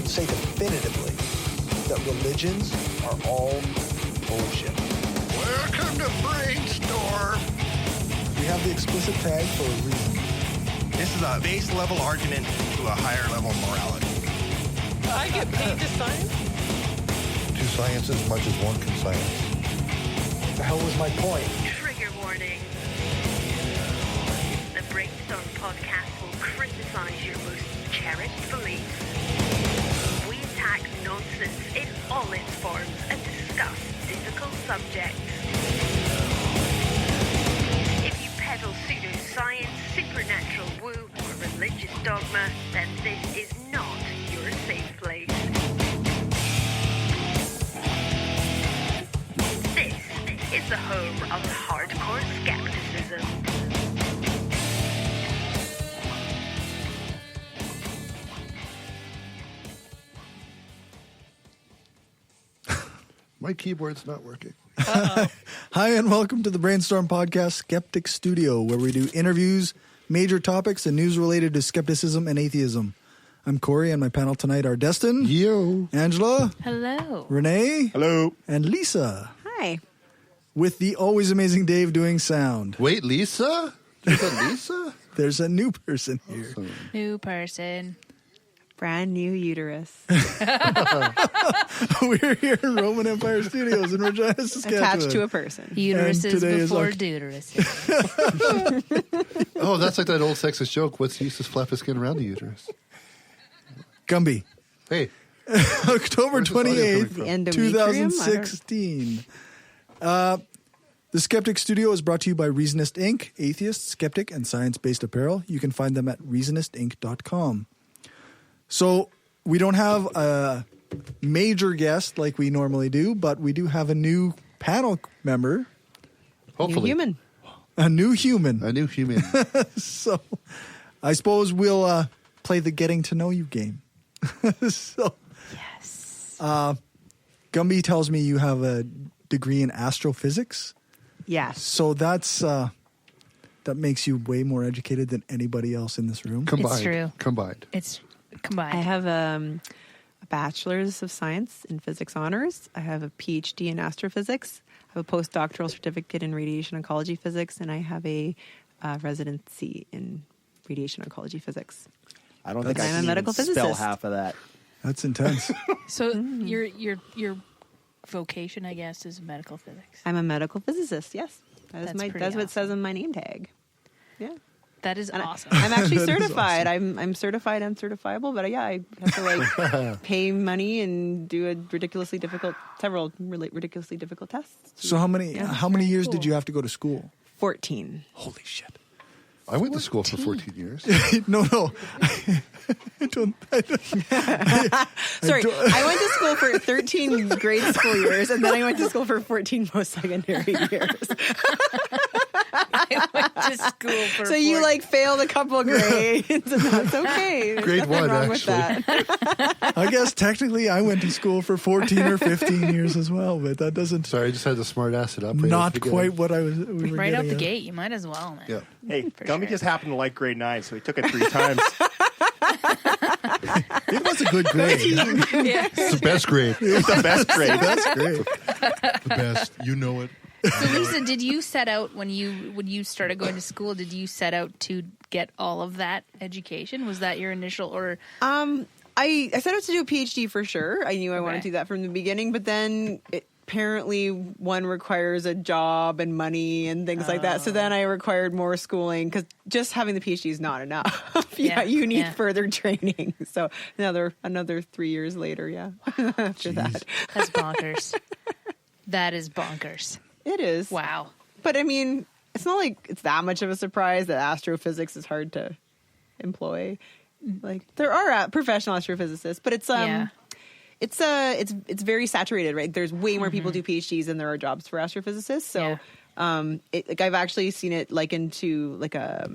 say definitively that religions are all bullshit. Welcome to Brainstorm. We have the explicit tag for a reason. This is a base level argument to a higher level morality. I get paid to science? To science as much as one can science. What the hell was my point? Trigger warning. The Brainstorm podcast will criticize your most cherished beliefs. We attack nonsense in all its forms and discuss difficult subjects. If you peddle pseudoscience, supernatural woo, or religious dogma, then this is not your safe place. This is the home of hardcore skepticism. My keyboard's not working. Hi, and welcome to the Brainstorm Podcast Skeptic Studio, where we do interviews, major topics, and news related to skepticism and atheism. I'm Corey, and my panel tonight are Destin, Yo. Angela, Hello. Renee, Hello. and Lisa, Hi. with the always amazing Dave doing sound. Wait, Lisa? There's a Lisa? There's a new person here. Awesome. New person. Brand new uterus. We're here in Roman Empire Studios in Regina, Saskatchewan. Attached to a person. Uteruses today is before like- deuteruses. Oh, that's like that old sexist joke. What's the use of flap of skin around the uterus? Gumby. Hey. October Where's this audio coming 28th, The endometrium? 2016. The Skeptic Studio is brought to you by Reasonist Inc., atheist, skeptic, and science-based apparel. You can find them at reasonistinc.com. So we don't have a major guest like we normally do, but we do have a new panel member. Hopefully. New human. A new human. A new human. So I suppose we'll play the getting to know you game. So Yes. Gumby tells me you have a degree in astrophysics. Yes. So that's that makes you way more educated than anybody else in this room. Combined. true. Combined. It's combined. I have a bachelor's of science in physics honors. I have a PhD in astrophysics. I have a postdoctoral certificate in radiation oncology physics, and I have a residency in radiation oncology physics. I don't think I'm I a can medical even spell physicist. half of that. That's intense. So your vocation, I guess, is medical physics. I'm a medical physicist. Yes, That's that's pretty what it says awesome. on my name tag. Yeah. That is And awesome. I'm actually That is certified. I'm certified and certifiable, but yeah, I have to like pay money and do several ridiculously difficult tests. So how many years cool. did you have to go to school? 14. Holy shit. I went to school for 14 years. No. I don't. Sorry, I went to school for 13 grade school years, and then I went to school for 14 post-secondary years. I went to school for So you like failed a couple grades, and that's okay. There's Grade nothing one, wrong with actually. that. I guess technically I went to school for 14 or 15 years as well, but that doesn't. Sorry, I just had the smart acid up. right Not at the quite beginning. what we were right out getting the at. gate. You might as well, man. Yeah. Hey, For Gumby sure. just happened to like grade 9, so he took it 3 times. It was a good grade. It's the best grade. It's the best grade. That's great. The best. You know it. So Lisa, did you set out when you started going to school? Did you set out to get all of that education? Was that your initial or? I set out to do a PhD for sure. I knew I wanted Okay. to do that from the beginning, but then apparently one requires a job and money and things like that. So then I required more schooling because just having the PhD is not enough. You need further training. So another 3 years later, after that. That's bonkers. That is bonkers. It is. Wow. But I mean, it's not like it's that much of a surprise that astrophysics is hard to employ. Like there are professional astrophysicists, but it's very saturated, right? There's way more people do PhDs than there are jobs for astrophysicists. So, I've actually seen it likened to like a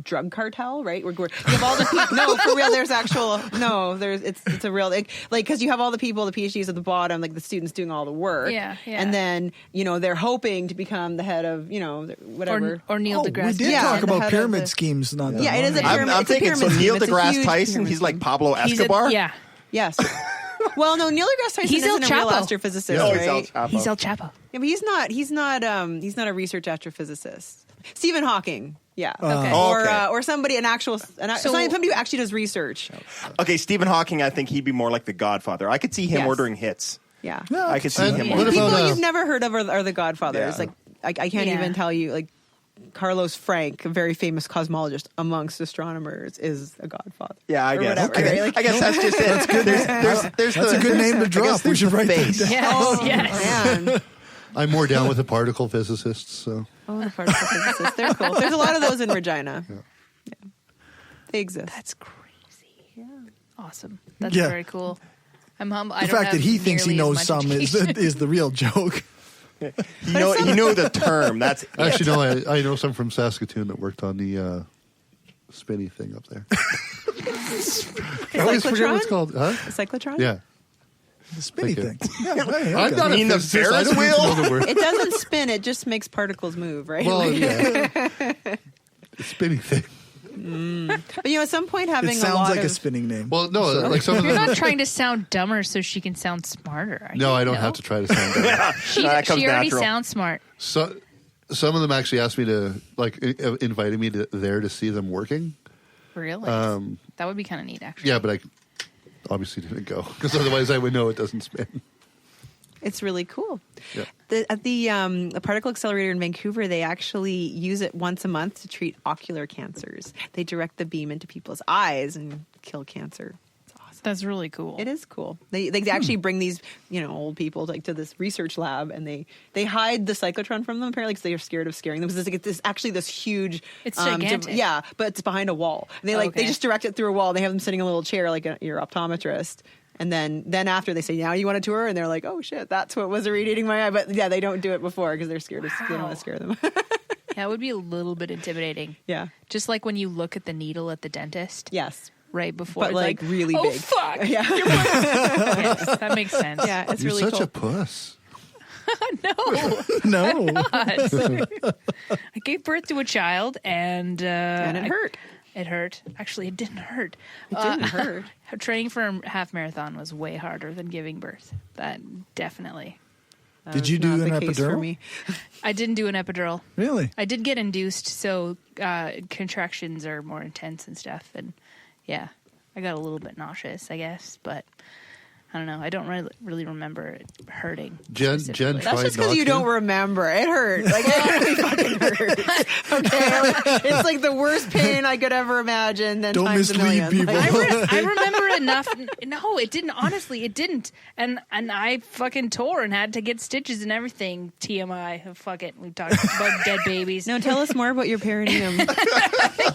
drug cartel, right? Where you have all the people. No, for real. There's actual. No, it's a real like because you have all the people, the PhDs at the bottom, like the students doing all the work. Yeah. And then they're hoping to become the head of whatever. Or Neil deGrasse. We did Yeah, talk the about head pyramid of the- schemes. Not that Yeah, it is a long ago. pyramid. I'm it's a thinking, so pyramid Neil scheme. It's a deGrasse huge Tyson, pyramid he's like scheme. Pablo He's a- Escobar? yeah. Yes. Well, no, Neil deGrasse Tyson He's El isn't a real Chapo. astrophysicist, No, he's El right? Chapo. He's El Chapo. Yeah, but he's not a research astrophysicist. Stephen Hawking, yeah, Okay. or somebody somebody who actually does research. Okay, Stephen Hawking, I think he'd be more like the Godfather. I could see him Yes. ordering hits. Yeah, I could see him. What people about, you've never heard of are the Godfathers. Yeah. Like I can't Yeah. even tell you. Like Carlos Frank, a very famous cosmologist amongst astronomers, is a Godfather. Yeah, I Or guess. whatever, Okay. right? Like- I guess that's just it. That's good. There's That's a good name to I drop. guess We there's should the write that face. down. Yes. Oh yes. man. I'm more down with the particle physicists. So Oh, the particle physicists. They're cool. There's a lot of those in Regina. Yeah. They exist. That's crazy. Yeah. Awesome. That's Yeah. very cool. I'm humble. The fact that he thinks he knows some is the real joke. You know the term. That's actually, no, I know some from Saskatoon that worked on the spinny thing up there. I always forget what it's called. Huh? The cyclotron? Yeah. The spinny Okay. thing. Yeah, hey, I'm okay. not a mean the physicist. I Ferris don't need to wheel? know the word. It doesn't spin, it just makes particles move, right? Well, yeah. The spinning thing. But at some point having It a sounds lot like of a spinning name. Well, no, like some of You're them. not trying to sound dumber so she can sound smarter. Are No, you? I don't have to try to sound dumb. She That comes already natural. sounds smart. So, some of them actually asked me to, invited me there to see them working. Really? That would be kind of neat, actually. Yeah, but I obviously didn't go because otherwise I would know it doesn't spin. It's really cool. Yeah. At the Particle Accelerator in Vancouver, they actually use it once a month to treat ocular cancers. They direct the beam into people's eyes and kill cancer. It's awesome. That's really cool. It is cool. They actually bring these old people to this research lab, and they hide the cyclotron from them apparently because they are scared of scaring them because it's actually this huge. It's gigantic. Yeah, but it's behind a wall. And they Okay. they just direct it through a wall. They have them sitting in a little chair like your optometrist. And then after they say, now you want a tour? And they're like, oh shit, that's what was irradiating my eye. But yeah, they don't do it before because they're scared. They don't want to scare them. Yeah, it would be a little bit intimidating. Yeah. Just like when you look at the needle at the dentist. Yes. Right before. But it's like really oh, big. fuck. Yeah. Yes, that makes sense. Yeah, it's You're really such cool. a puss. No. No. I gave birth to a child and it hurt. It hurt. Actually, it didn't hurt. It didn't hurt. Training for a half marathon was way harder than giving birth. That definitely. Did you do Not an the case for epidural? me. I didn't do an epidural. Really? I did get induced, so contractions are more intense and stuff. And yeah, I got a little bit nauseous, I guess, but I don't know. I don't really remember it hurting. Jen specifically. tried That's just not because you to. don't remember. It hurt. Like it really fucking hurts. Okay, like, it's like the worst pain I could ever imagine. Then Don't times a mislead million. people. Like, I remember enough. No, it didn't. Honestly, it didn't. And I fucking tore and had to get stitches and everything. TMI. Fuck it. We talked about dead babies. no, tell us more about your perineum.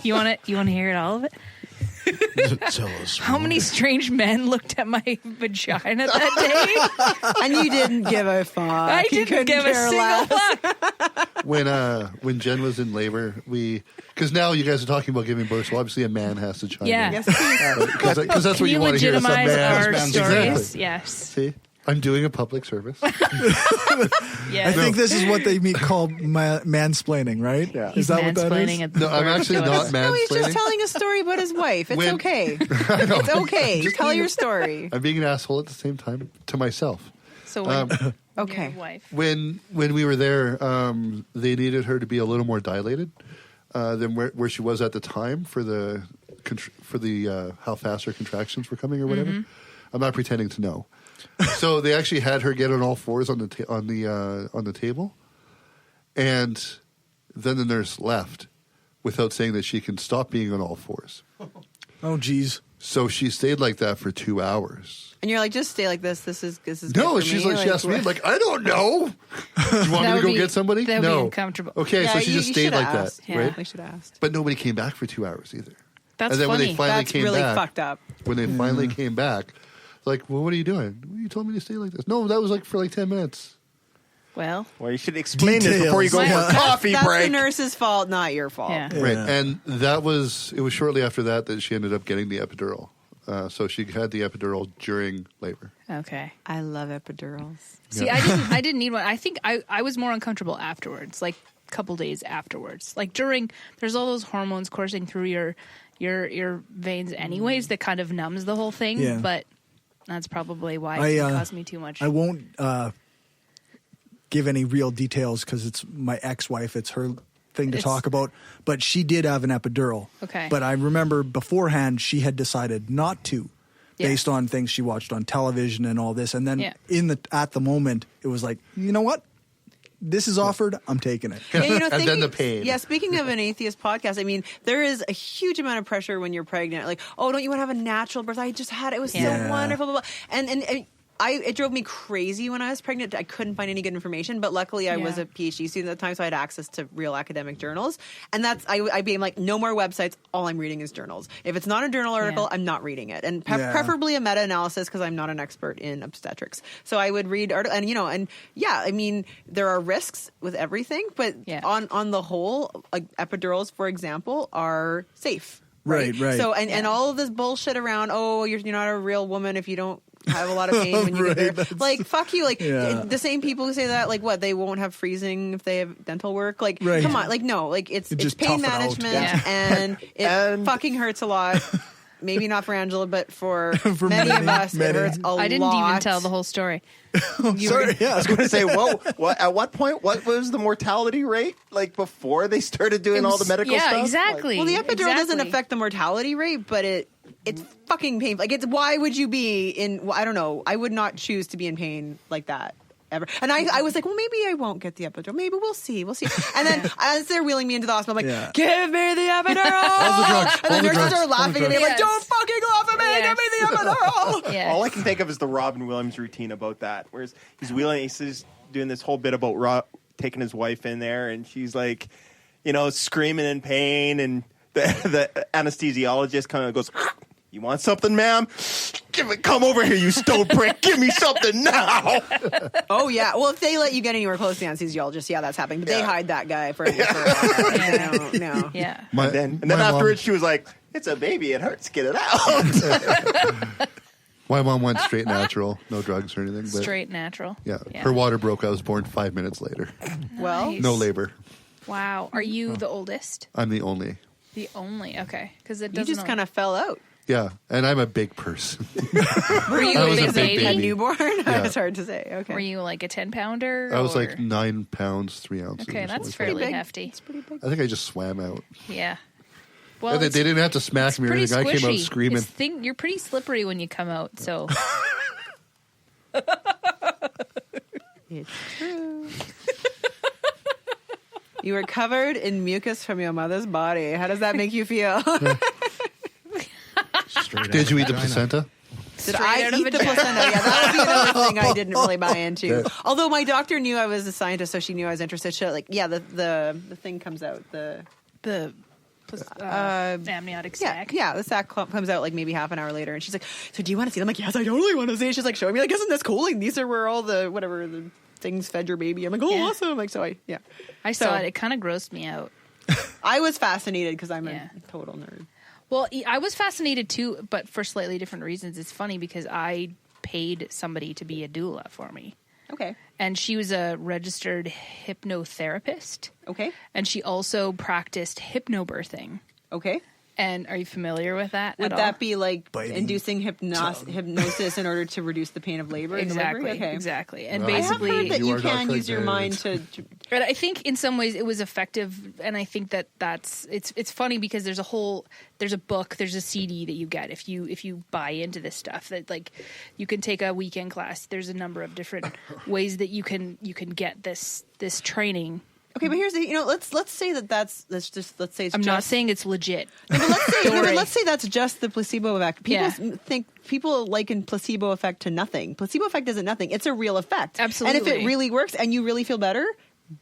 You want to hear it all of it? Tell us. How many strange men looked at my vagina that day? And you didn't give a fuck. I You didn't couldn't give a care single less. fuck. When Jen was in labor, because now you guys are talking about giving birth, so obviously a man has to chime Yeah. in. Yes, please. Because that's Can what you want to hear. Some legitimize man. our Exactly. stories? Yes. See, I'm doing a public service. Yes. I think this is what they call mansplaining, right? Yeah. Is that what that Mansplaining is? at the No, I'm birth actually to not us. No, he's just mansplaining. telling a story about his wife. It's When- okay. It's okay. Just Tell being- your story. I'm being an asshole at the same time to myself. So when Okay. your wife. When we were there, they needed her to be a little more dilated than where she was at the time for the how fast her contractions were coming or whatever. I'm not pretending to know. So they actually had her get on all fours on the table, and then the nurse left without saying that she can stop being on all fours. Oh, geez. So she stayed like that for 2 hours. And you're like, just stay like this. This is good No, for she's me. like, she asked me, like, I don't know. Do you want me to would go be- get somebody? that would be No. uncomfortable. Okay, Yeah, so she just you stayed shoulda like asked. that, Yeah. right? We should have asked. But nobody came back for 2 hours either. That's and then when funny. they finally That's came really back, fucked up. when they finally came back, like, well, what are you doing? Well, you told me to stay like this. No, that was like for like 10 minutes. Well, you should explain this Details. before you go for a coffee That's break. the nurse's fault, not your fault. yeah. Right, and it was shortly after that she ended up getting the epidural. So she had the epidural during labor. Okay. I love epidurals. See, I didn't need one. I think I was more uncomfortable afterwards, like a couple days afterwards. Like there's all those hormones coursing through your veins anyways that kind of numbs the whole thing. Yeah. But that's probably why it caused me too much. I won't give any real details because it's my ex-wife. It's her thing to talk about. But she did have an epidural. Okay. But I remember beforehand she had decided not to, based on things she watched on television and all this. And then at the moment, it was like, you know what? This is offered. I'm taking it. Yeah, And then the pain. Yeah, speaking of an atheist podcast, I mean, there is a huge amount of pressure when you're pregnant. Like, oh, don't you want to have a natural birth? I just had it. It was so wonderful. Blah, blah. And it drove me crazy when I was pregnant. I couldn't find any good information, but luckily I was a PhD student at the time, so I had access to real academic journals. And that's I became like, no more websites. All I'm reading is journals. If it's not a journal article, I'm not reading it, and preferably a meta-analysis because I'm not an expert in obstetrics. So I would read I mean, there are risks with everything, but on the whole, like epidurals, for example, are safe. Right. So and all of this bullshit around, you're not a real woman if you don't have a lot of pain when you get there. Like, fuck you. Like, the same people who say that, like, what, they won't have freezing if they have dental work? Like, come on. Like, no. Like, it's just pain tough it out. management, and it fucking hurts a lot. Maybe not for Angela, but for many of us, it hurts a lot. I didn't even tell the whole story. Sorry. Yeah. I was going to say, at what point, what was the mortality rate, like, before they started doing all the medical stuff? Yeah, exactly. Well, the epidural doesn't affect the mortality rate, but it's fucking painful. Like, why would you be in, I don't know, I would not choose to be in pain like that. Ever. And I was like, well, maybe I won't get the epidural. Maybe we'll see. And then as they're wheeling me into the hospital, I'm like, give me the epidural. All the drugs. And the nurses drugs, are laughing and they're like, don't fucking laugh at me. Give me the epidural. All I can think of is the Robin Williams routine about that, where he's wheeling, he's doing this whole bit about taking his wife in there, and she's like, screaming in pain, and the anesthesiologist kind of goes, you want something, ma'am? Come over here, you stone prick. Give me something now. Oh, yeah. Well, if they let you get anywhere close to the anesthesiologist, that's happening. But they hide that guy for a while. No. Yeah. And then afterwards, she was like, it's a baby. It hurts. Get it out. My mom went straight natural. No drugs or anything. But Straight natural. Yeah. Her water broke. I was born 5 minutes later. Well. Nice. No labor. Wow. Are you the oldest? I'm the only. The only. Okay. Because it You doesn't. just kind of fell out. Yeah, and I'm a big person. Were you I a was big a big baby? A newborn? It's hard to say. Okay. Were you like a 10-pounder? I was like 9 pounds, 3 ounces. Okay, or that's something. fairly hefty. It's pretty big. I think I just swam out. Yeah. Well, They didn't have to smack me or pretty anything. I came out squishy. screaming. You're pretty slippery when you come out, so. It's true. You were covered in mucus from your mother's body. How does that make you feel? Did you eat the placenta? Did I eat the placenta? Yeah, that would be another thing I didn't really buy into. Although my doctor knew I was a scientist, so she knew I was interested. She the thing comes out. The amniotic sac. Yeah, the sac comes out like maybe half an hour later, and she's like, "So do you want to see it?" I'm like, "Yes, I totally want to see it." She's like, showing me like, "Isn't this cool? Like, these are where all the the things fed your baby." I'm like, "Oh, awesome!" Like, I saw it. It kind of grossed me out. I was fascinated because I'm a total nerd. Well, I was fascinated too, but for slightly different reasons. It's funny because I paid somebody to be a doula for me. Okay. And she was a registered hypnotherapist. Okay. And she also practiced hypnobirthing. Okay. And are you familiar with that? Would at that all? be like inducing hypnosis in order to reduce the pain of labor? Exactly. Okay. Exactly. And I have basically, heard that you can use your mind to. But I think in some ways it was effective, and I think that's it's funny because there's a book, there's a CD that you get if you buy into this stuff, that like you can take a weekend class. There's a number of different ways that you can get this training. Okay, but here's let's say let's say it's I'm not saying it's legit. No, but let's say that's just the placebo effect. People liken placebo effect to nothing. Placebo effect isn't nothing. It's a real effect. Absolutely. And if it really works and you really feel better,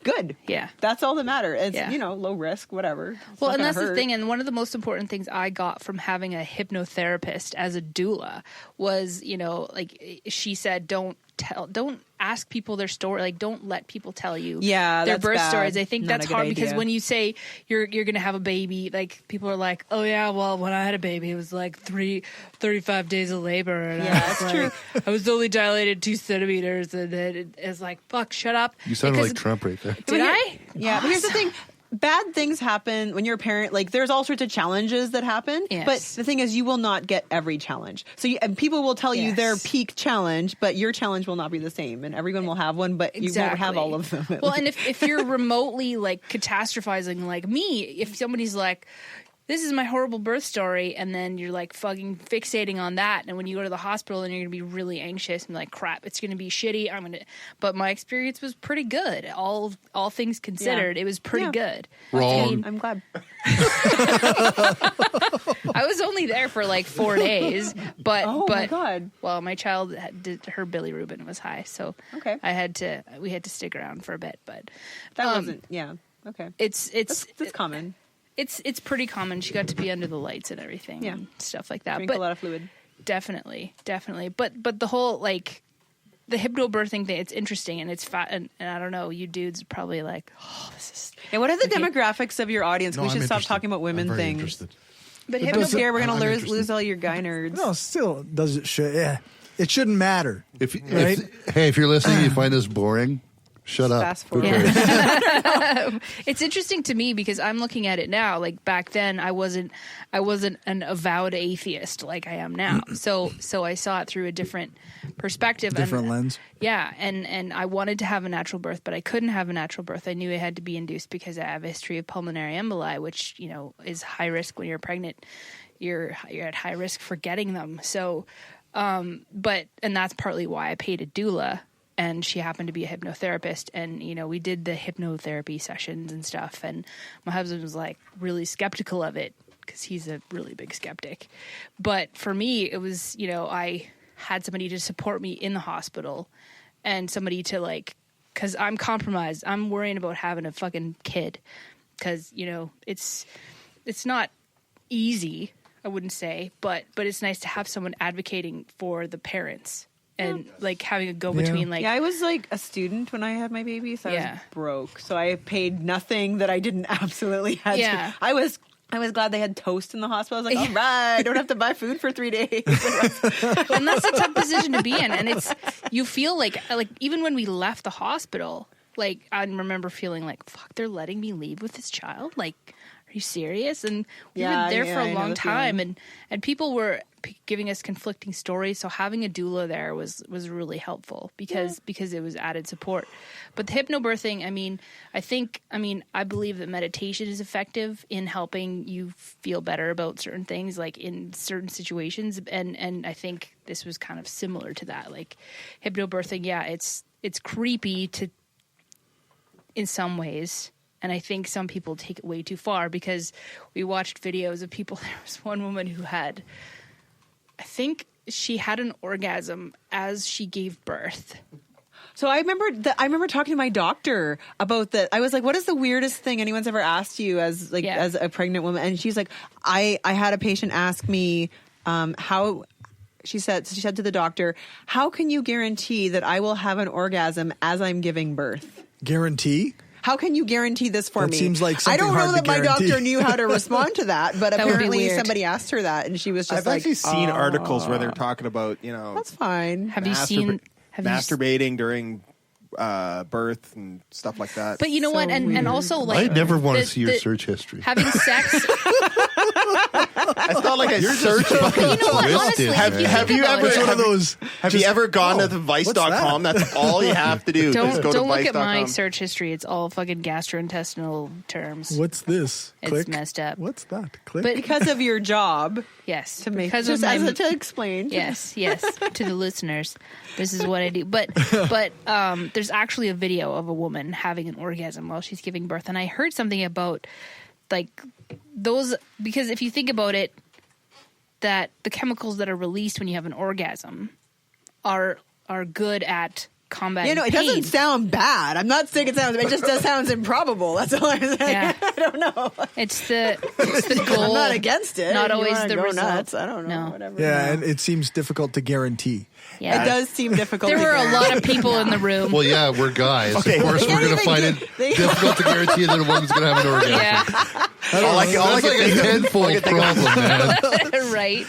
good. Yeah. That's all that matters. It's, low risk, whatever. Well, and that's the thing. And one of the most important things I got from having a hypnotherapist as a doula was, like she said, don't don't ask people their story. Like, don't let people tell you Yeah, their that's birth bad. stories. I think Not that's a good hard because idea. when you say you're going to have a baby, like people are like, oh yeah, well when I had a baby, it was like 35 days of labor. And Yeah, I was that's like, true. I was only dilated 2 centimeters. And it's like, fuck, shut up. You sounded Because- like Trump right there. Did I? Yeah, but here's the thing. Bad things happen when you're a parent. Like, there's all sorts of challenges that happen. Yes. But the thing is, you will not get every challenge. So and people will tell you their Yes. peak challenge, but your challenge will not be the same. And everyone will have one, but you won't have all of them. Well, and if you're remotely like catastrophizing like me, if somebody's like, this is my horrible birth story, and then you're like fucking fixating on that, and when you go to the hospital, then you're gonna be really anxious and like, crap, it's gonna be shitty. But my experience was pretty good. All things considered, it was pretty good. Wrong. I'm glad. I was only there for like 4 days, but Oh, my God. Well, my child did her bilirubin was high, so Okay. we had to stick around for a bit, but That wasn't, yeah. Okay. it's That's common. It's pretty common. She got to be under the lights and everything, Yeah. and stuff like that. Drink but a lot of fluid. definitely. But the whole like the hypnobirthing thing, it's interesting and it's fat. And I don't know, you dudes are probably like, oh, this is. And what are the Okay. demographics of your audience? No, we I'm should stop interested. talking about women I'm very things. interested. But It Don't doesn't- care. We're gonna I'm lose interested. all your guy nerds. No, still does it should yeah. It shouldn't matter. Right? If you're listening, and you find this boring, shut up. Fast Who forward. cares? It's interesting to me because I'm looking at it now. Like back then, I wasn't an avowed atheist like I am now. So I saw it through a different perspective, Different and, lens. Yeah, and I wanted to have a natural birth, but I couldn't have a natural birth. I knew it had to be induced because I have a history of pulmonary emboli, which is high risk when you're pregnant. You're at high risk for getting them. So, and that's partly why I paid a doula. And she happened to be a hypnotherapist, and we did the hypnotherapy sessions and stuff. And my husband was like really skeptical of it because he's a really big skeptic. But for me, it was I had somebody to support me in the hospital, and somebody to because I'm compromised. I'm worrying about having a fucking kid because it's not easy. I wouldn't say, but it's nice to have someone advocating for the parents. And having a go between Yeah, I was like a student when I had my baby, so I was broke. So I paid nothing that I didn't absolutely have Yeah. to. I was glad they had toast in the hospital. I was like, all right, I don't have to buy food for 3 days. and that's a tough position to be in. And you feel like even when we left the hospital, I remember feeling like, fuck, they're letting me leave with this child. Like, are you serious? And we were there for I a know long the time, feeling. and people were giving us conflicting stories. So having a doula there was really helpful because it was added support. But the hypnobirthing, I believe that meditation is effective in helping you feel better about certain things, like in certain situations. And I think this was kind of similar to that. Like hypnobirthing, yeah, it's creepy in some ways. And I think some people take it way too far because we watched videos of people. There was one woman who I think she had an orgasm as she gave birth. So I remember talking to my doctor about that. I was like, what is the weirdest thing anyone's ever asked you as a pregnant woman? And she's like, I had a patient ask me how. She said to the doctor, how can you guarantee that I will have an orgasm as I'm giving birth? Guarantee? How can you guarantee this for That me? seems like I something don't know hard to that my guarantee. doctor knew how to respond to that, but That would be apparently weird. somebody asked her that, and she was just I've like, actually seen "Oh, articles where they're talking about that's fine." Have you seen? Have you masturbating during birth and stuff like that. But you know what? And also like I never want to the- see your the- search history. Having sex. It's not like a search. You know what? Twisted, Honestly, man. if you Have think you about ever- It's it, one of those. Have you ever gone to the what's vice.com? that? That's all you have to do. is don't go to look at my vice.com. search history. It's all fucking gastrointestinal terms. What's this? It's Click. messed up. What's that? Click. But Because of your job, yes, to make because just of my, to explain. yes, to the listeners, this is what I do. But there's actually a video of a woman having an orgasm while she's giving birth, and I heard something about like those, because if you think about it, that the chemicals that are released when you have an orgasm are good at combat. You know, it pain. doesn't sound bad. I'm not saying it sounds. It just sounds improbable. That's all I'm saying. Yeah. I don't know. It's the goal. I'm not against it. Not If you always wanna the go result. nuts. I don't know. No. Whatever. Yeah, No. and it seems difficult to guarantee. Yeah. It does seem difficult. There to were a guarantee. lot of people in the room. Well, yeah, we're guys. Okay. Of course, They we're can't going to even find get- it they- difficult to guarantee that a woman's going to have an orgasm. Yeah. All I That's can like a think of- tenfold problem, man. Right.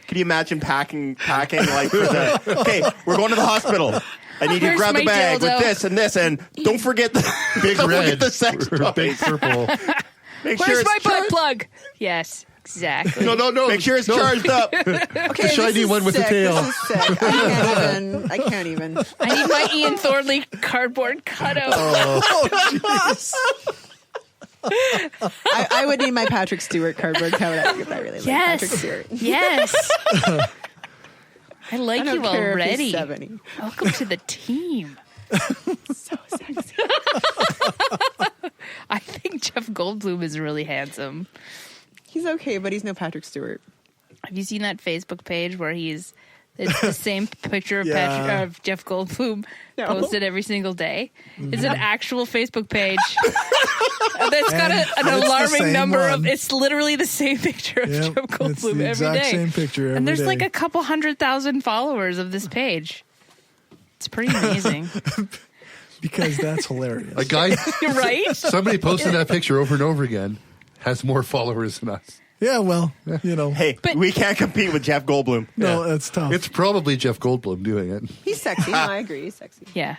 Can you imagine packing like for the? Okay, we're going to the hospital. I need you to Where's grab the my bag dildo? with this, and don't forget the Big don't forget red. the sex Or big toys. purple. Make Where's my it's butt charged. plug? Yes, exactly. No. Make sure it's charged up. Okay, shiny this is one with the sick. tail. This is sick. I can't even. I need my Ian Thornley cardboard cutout. I would need my Patrick Stewart cardboard cutout because I really like Patrick Yes. Stewart. Yes. I like I don't you care if already. he's 70. Welcome to the team. So sexy. I think Jeff Goldblum is really handsome. He's okay, but he's no Patrick Stewart. Have you seen that Facebook page where it's the same picture of, Yeah. of Jeff Goldblum No. posted every single day? It's an actual Facebook page that's got And an it's the alarming same number one. of. It's literally the same picture of Yep, Jeff it's Goldblum the every exact day. same picture every and there's day. like a couple 100,000 followers of this page. It's pretty amazing, because that's hilarious. A guy, right? somebody posting that picture over and over again has more followers than us. Yeah, well, you know. Hey, But- we can't compete with Jeff Goldblum. No, that's tough. It's probably Jeff Goldblum doing it. He's sexy. No, I agree. He's sexy. Yeah,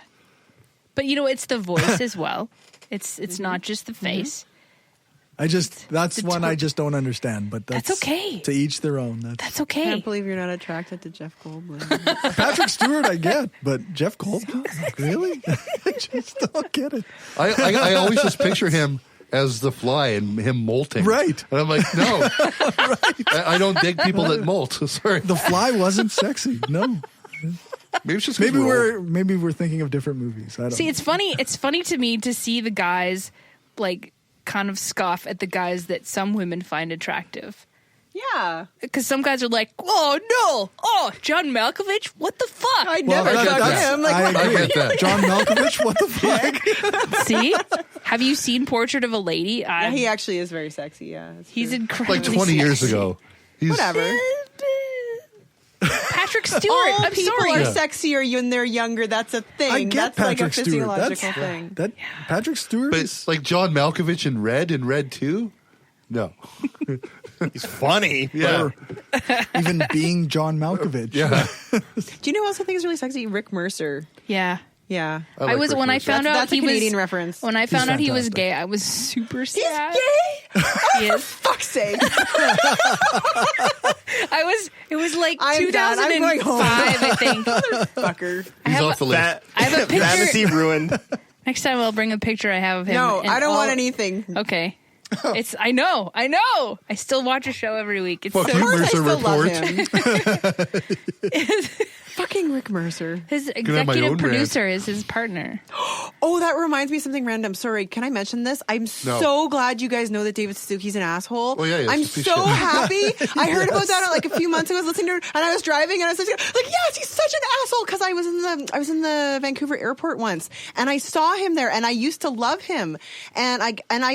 but it's the voice as well. It's not just the face. That's the one to- I just don't understand, but that's okay. To each their own. That's I okay. can't believe you're not attracted to Jeff Goldblum. Patrick Stewart, I get, but Jeff Goldblum, really? I just don't get it. I always just picture him as the fly and him molting. Right. And I'm like, no. I don't dig people that molt. Sorry. The Fly wasn't sexy. No. Maybe it's just 'cause Maybe we're thinking of different movies. I don't See, know. it's funny. It's funny to me to see the guys like kind of scoff at the guys that some women find attractive. yeah. Because some guys are like, "Oh no, oh John Malkovich, what the fuck?" I Well, never that- talked to that's- him. Like, I what? agree. I get that. John Malkovich, what the fuck? See, have you seen Portrait of a Lady? Yeah, he actually is very sexy. Yeah. that's He's true. incredibly like 20 years sexy. ago. He's, Whatever. Patrick Stewart. All I'm people sorry. are sexier when they're younger. That's a thing. I get That's like a Patrick Stewart. physiological thing. That Patrick Stewart But is like John Malkovich in Red 2? No. He's funny. Yeah. even being John Malkovich. Yeah. Do you know who else I think is really sexy? Rick Mercer. Yeah. Yeah. like I was Rick when I Mercer. found out That's a he was Canadian reference. when I found out he was fantastic. gay. I was super He's sad. gay? He is. Fuck's sake. It was like I'm done. I'm 2005, going home. I think. Fucker. He's off the list. I have a picture. Fantasy ruined. Next time I'll bring a picture I have of him. No, in I don't all- want anything. Okay. I know. I still watch a show every week. It's Fuck so you, Of course I Mercer still love Report. him. Fucking Rick Mercer. his have my executive own producer is his partner. Oh, that reminds me of something random. Sorry, can I mention this? I'm so glad you guys know that David Suzuki's an asshole. Oh, yeah, yeah, I'm it's a piece so of shit. happy. I heard about that like a few months ago. I was listening to her, and I was driving, and I was like, yes, he's such an asshole. Because I was in the Vancouver airport once, and I saw him there, and I used to love him. And I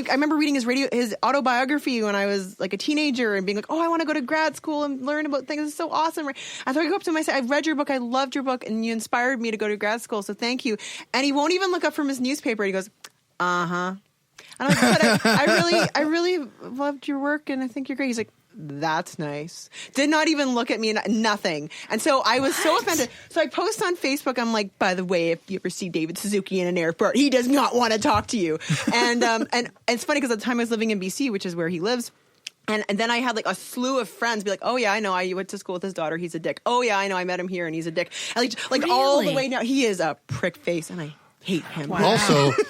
remember reading his autobiography when I was like a teenager, and being like, oh, I want to go to grad school and learn about things. It's so awesome. And so I go up to him, I say, I've read your book, I loved your book, and you inspired me to go to grad school, so thank you. And he won't even look up from his newspaper. He goes, uh-huh. And I'm like, but I really loved your work, and I think you're great. He's like, that's nice. Did not even look at me, nothing. And so I was so offended. So I post on Facebook, I'm like, by the way, if you ever see David Suzuki in an airport, he does not want to talk to you. And it's funny because at the time I was living in BC, which is where he lives. And then I had like a slew of friends be like, oh yeah, I know, I went to school with his daughter, he's a dick. Oh yeah, I know, I met him here and he's a dick. And like all the Really? way down, he is a prick face and I hate him. Wow.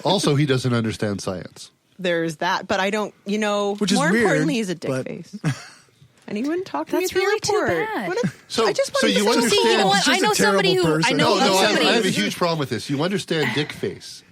Also, he doesn't understand science. There's that, but I don't, Which is more weird, importantly, he's a dick but- face. And he wouldn't talk to me That's at the really too airport. bad. What a- So- I just so wanted you to understand- See, you know what? He's just I know a somebody terrible who person. I know No, I somebody. have a huge problem with this. You understand dick face,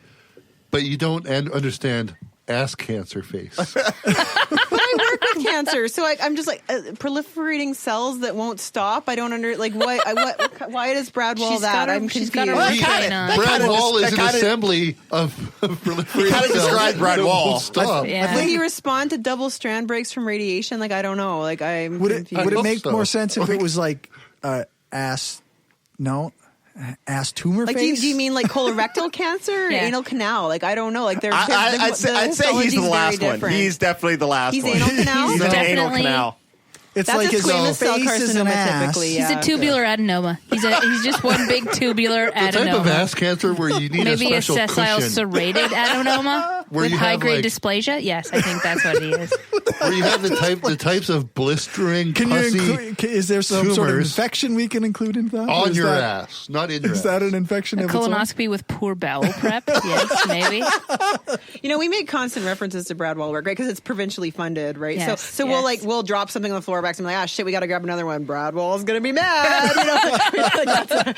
but you don't understand ass cancer face. But I work with cancer, so I'm just like proliferating cells that won't stop. I don't why does Brad Wall She's that? got her- I'm she's confused. got her work going on. Brad Wall is an kinda- assembly of proliferating kinda cells described Brad that Wall. won't stop. Yeah. Would he respond to double strand breaks from radiation? Like I don't know. Like I'm Would it confused. make so. more sense if it was like ass tumor Like, face? do you mean like colorectal cancer or Yeah. anal canal? Like, I don't know. Like, I'd say he's the last one. He's definitely the last He's one. anal canal? He's an anal Definitely. canal. It's That's like a his squamous cell face is an carcinoma ass. typically. He's Yeah. a tubular adenoma. He's just one big tubular The type of adenoma. ass cancer where you need Maybe a a special sessile cushion. serrated adenoma Where with you have, high-grade like- dysplasia. Yes, I think that's what he is. Where you have the types of blistering, Can you pussy include? Is there some sort of tumors infection we can include in that? Or on is your that- ass, not in your Is ass. that an infection? A of its own? colonoscopy with poor bowel prep. Yes, maybe. You know, we make constant references to Brad Wall work, right? Because it's provincially funded, right? Yes, so yes. we'll drop something on the floor back and be like, shit, we got to grab another one. Brad Wall's gonna be mad. You know?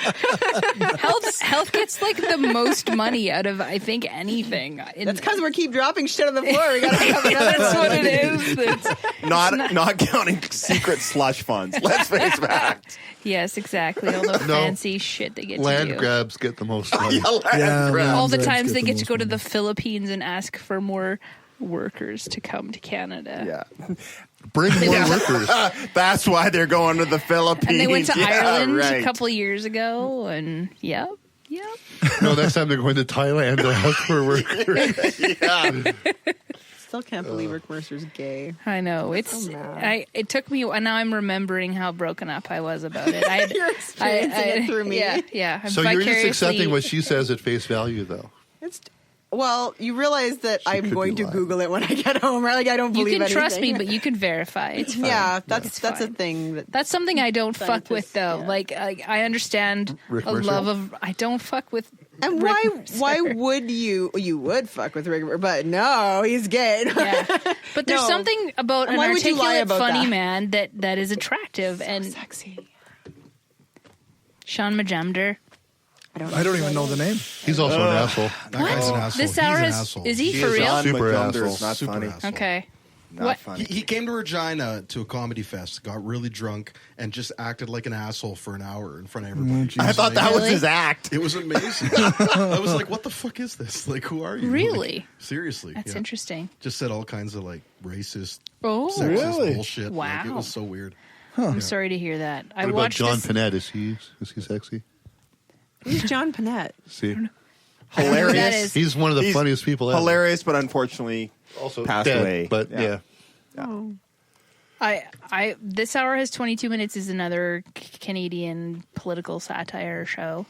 Health gets like the most money out of I think anything. That's because we keep dropping shit on the floor. We got to grab another That's one. what it is. Not counting secret slush funds. Let's face facts. Yes, exactly. All the fancy shit they get to Land do. grabs get the most money. Yeah, All the Land grabs times they the get to most go to money. the Philippines and ask for more workers to come to Canada. Yeah. Bring more workers. That's why they're going to the Philippines. And they went to Yeah, Ireland right. a couple years ago, and yep. No, next time they're going to Thailand to ask for workers. Yeah. Still can't believe Rick Mercer's gay. I know it's. So mad. It took me, and now I'm remembering how broken up I was about it. You're experiencing it through me. Yeah. I'm So you're just vicariously- accepting what she says at face value, though. Well, you realize that I'm could going be to lying. Google it when I get home, right? Like I don't You believe can trust me, anything. but you can verify. It's fine. Yeah, that's fine. a thing. That's something I don't fuck with, Scientists, though. yeah. Like I understand Rick a Mercer? love of. I don't fuck with. And Rick why Mercer. would you would fuck with Rick, but no, he's gay. Yeah, but there's No. something about And an why would you lie articulate, about funny that? man that is attractive. And Sexy. Sean Majumder. I don't even know the name. He's also an asshole. That guy's an asshole. This He's hour an is asshole. he He for is real? on Super Majumder. asshole. It's not Super funny. asshole. Okay. Not What- funny. He came to Regina to a comedy fest, got really drunk, and just acted like an asshole for an hour in front of everybody. I thought that was Really? his act. It was amazing. I was like, "What the fuck is this? Like, who are you?" Really? Like, seriously? That's yeah. interesting. Just said all kinds of like racist, Oh, sexist Really? bullshit. Like, it Wow. was so weird. I'm sorry to hear that. I What about watched John this. Panette? Is he sexy? Who's John Panette? See, That Hilarious. is- he's one of the He's funniest people ever. Hilarious, but unfortunately Also passed dead, away. But yeah. I this hour has 22 minutes is another Canadian political satire show.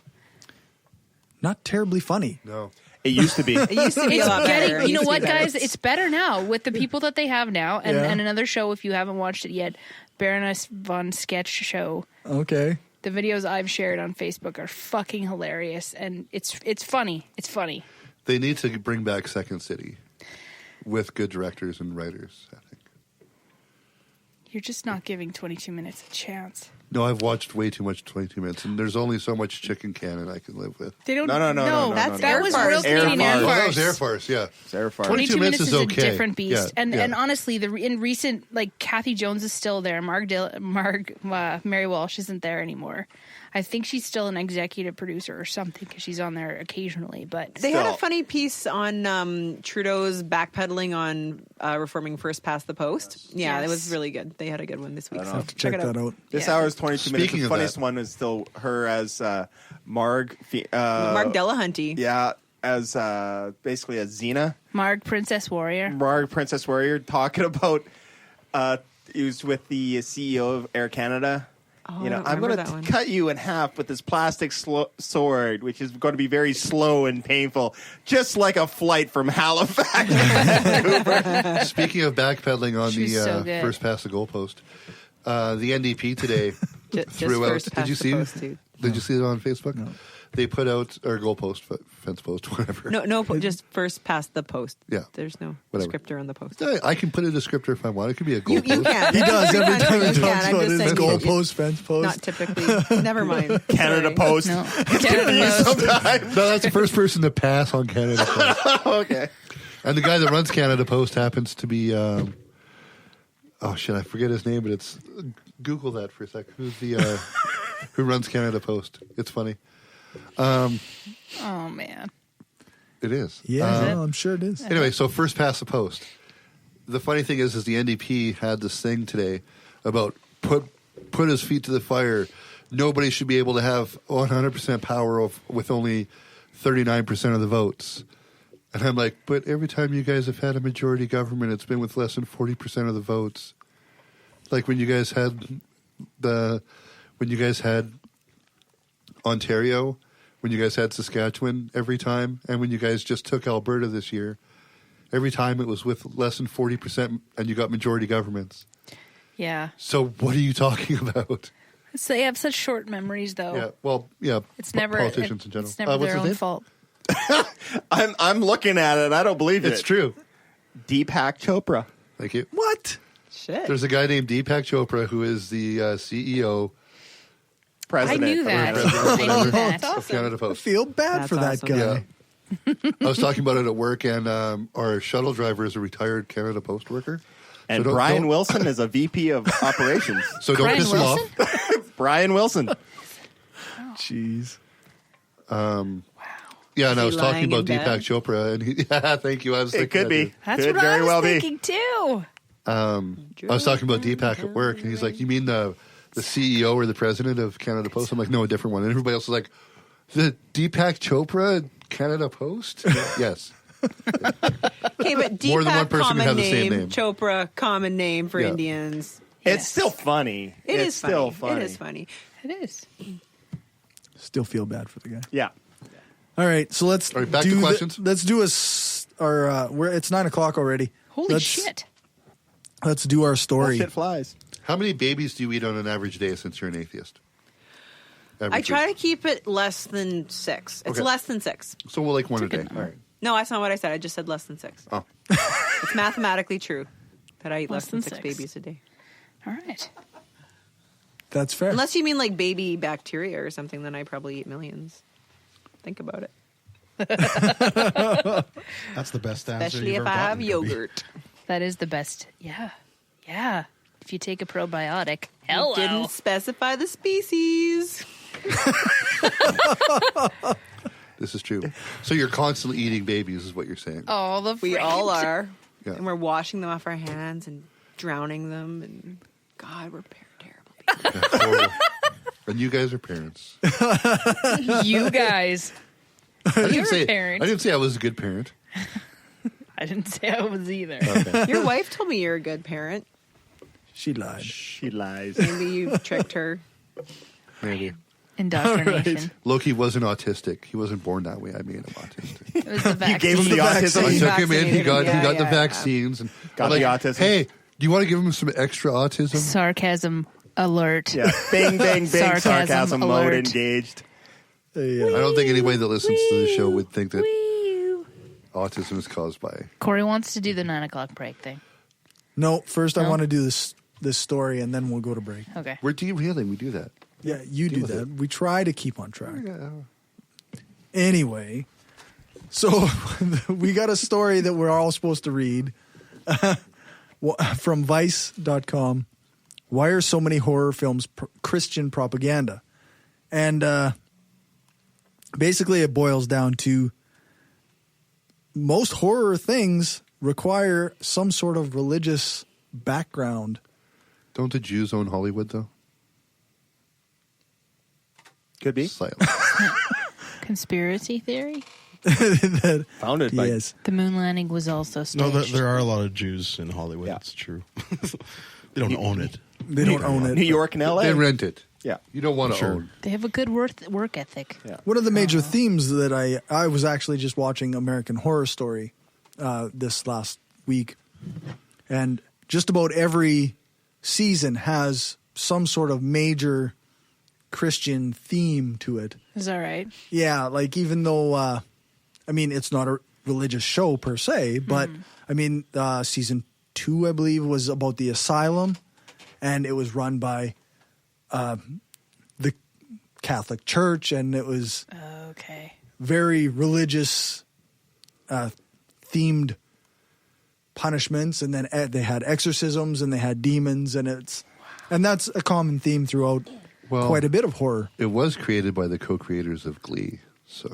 Not terribly funny. No. It used to be. It used to be It's a lot better. getting, It you know used to what, be better. guys? It's better now with the people that they have now, and, Yeah. and another show if you haven't watched it yet, Baroness von Sketch Show. Okay. The videos I've shared on Facebook are fucking hilarious, and it's funny. It's funny. They need to bring back Second City with good directors and writers, I think. You're just not giving 22 minutes a chance. No, I've watched way too much 22 minutes, and there's only so much chicken cannon I can live with. They don't. No, that's That was Air real farce. Air Canadian air farce. Oh, that farce. was Air Force, yeah. Sarah Farr. 22 minutes is okay. a different beast, Yeah, and yeah. and honestly, in recent like Kathy Jones is still there. Mary Walsh isn't there anymore. I think she's still an executive producer or something because she's on there occasionally. But They had a Still. funny piece on Trudeau's backpedaling on reforming first past the post. Yeah, Yes. it was really good. They had a good one this week. I'll So have to check check it out. that out. This Yeah. hour is 22 minutes. Speaking The of funniest that. one is still her as Marg. Mark Delahunty. Yeah, as basically as Xena. Marg, Princess Warrior. Marg, Princess Warrior, talking about he was with the CEO of Air Canada. Oh, You know, I don't I'm remember going that one. to cut you in half with this plastic sword, which is going to be very slow and painful, just like a flight from Halifax. Speaking of backpedaling on She's the so good. first past the goalpost, the NDP today Just threw out. first Did past you the see? post, too. Did you see it on Facebook? No. They put out or goalpost, fence post, whatever. No, just first past the post. Yeah. There's no Whatever. descriptor on the post. I can put a descriptor if I want. It could be a You goalpost. can. He does every You time can. he You talks can. I'm about just his saying goal you- post, fence post. Not typically. Never mind. Canada Sorry. Post. No, Canada Post. Sometimes. No, that's the first person to pass on Canada Post. Okay. And the guy that runs Canada Post happens to be, oh shit, I forget his name, but it's, Google that for a sec. Who's the, who runs Canada Post? It's funny. Oh man. It is. Yeah, I'm sure it is. Anyway, so first past the post. The funny thing is the NDP had this thing today about put his feet to the fire. Nobody should be able to have 100% power with only 39% of the votes. And I'm like, but every time you guys have had a majority government, it's been with less than 40% of the votes. Like when you guys had Ontario, when you guys had Saskatchewan every time, and when you guys just took Alberta this year, every time it was with less than 40% and you got majority governments. Yeah. So what are you talking about? So they have such short memories, though. Yeah, well, yeah. It's never politicians in general. It's never their own fault. I'm looking at it. I don't believe it. It's true. Deepak Chopra. Thank you. What? Shit. There's a guy named Deepak Chopra who is the CEO President. I knew that. President, I knew that. of Canada I Post. feel bad That's for that awesome. guy. Yeah. I was talking about it at work, and our shuttle driver is a retired Canada Post worker. And So Brian don't- Wilson is a VP of operations. So don't Brian piss him Wilson? off. Brian Wilson. Jeez. Yeah, and I he was talking lying about in Deepak bed? Chopra, and he, yeah, thank you. I was It thinking could that be. too. That's Could what I very was well thinking too. I was talking about Deepak at work, and he's like, "You mean the CEO or the president of Canada Post?" I'm like, "No, a different one." And everybody else is like, "The Deepak Chopra Canada Post?" Yes. Okay, but More than one Deepak, person can common have the same name. name. Chopra, common name for Yeah. Indians. It's still funny. It's still funny. It is funny. It is. Still feel bad for the guy. Yeah. All right, so let's All right, back do to questions. let's do it's 9:00 already. Holy Let's- shit. Let's do our story. Shit flies. How many babies do you eat on an average day since you're an atheist? I try to keep it less than 6. It's Okay. less than 6. So we'll like one a day. All right. No, that's not what I said. I just said less than 6. Oh. It's mathematically true that I eat less than 6 6. babies a day. All right. That's fair. Unless you mean like baby bacteria or something, then I probably eat millions. Think about it. That's the best answer. Especially you've if ever I have gotten, Kirby. yogurt. That is the best. Yeah. Yeah. If you take a probiotic. Hello. Didn't specify the species. This is true. So you're constantly eating babies, is what you're saying. Oh, the We all are. Yeah. And we're washing them off our hands and drowning them. And God, we're terrible. Yeah, horrible. And you guys are parents. You guys. I You're a parent. I didn't say I was a good parent. I didn't say I was either. Okay. Your wife told me you're a good parent. She lied. She lies. Maybe you tricked her. Maybe. Indoctrination. Loki wasn't autistic. He wasn't born that way. I made him autistic. It was the vaccine. You gave him the autism. I He took him in. He vaccinated got him. he got the Yeah. vaccines and Got I'm the like, autism. Hey, do you want to give him some extra autism? Sarcasm alert. Yeah. Bang, bang, bang. Sarcasm Sarcasm mode alert. engaged. I don't think anybody that listens to the show would think that Wee-oo. autism is caused by. Corey wants to do the 9:00 break thing. No, first I No? want to do this story and then we'll go to break. Okay. We're derailing. We do that. Yeah, you do with that. We try to keep on track. Yeah. Anyway, so we got a story that we're all supposed to read from Vice.com. Why are so many horror films Christian propaganda? And basically it boils down to most horror things require some sort of religious background. Don't the Jews own Hollywood though? Could be. Silence. Conspiracy theory? That- Founded by. yes. The moon landing was also staged. No, there are a lot of Jews in Hollywood. Yeah. That's true. They don't own it. They don't own it. New York and LA. They rent it. Yeah. You don't want to Sure. own. They have a good work ethic. Yeah. One of the major themes that I was actually just watching American Horror Story this last week, and just about every season has some sort of major Christian theme to it. Is that right? Yeah, like even though I mean it's not a religious show per se, but I mean season 2 I believe was about the asylum, and it was run by the Catholic Church, and it was Okay. very religious themed punishments, and then they had exorcisms, and they had demons, and that's a common theme throughout quite a bit of horror. It was created by the co-creators of Glee, so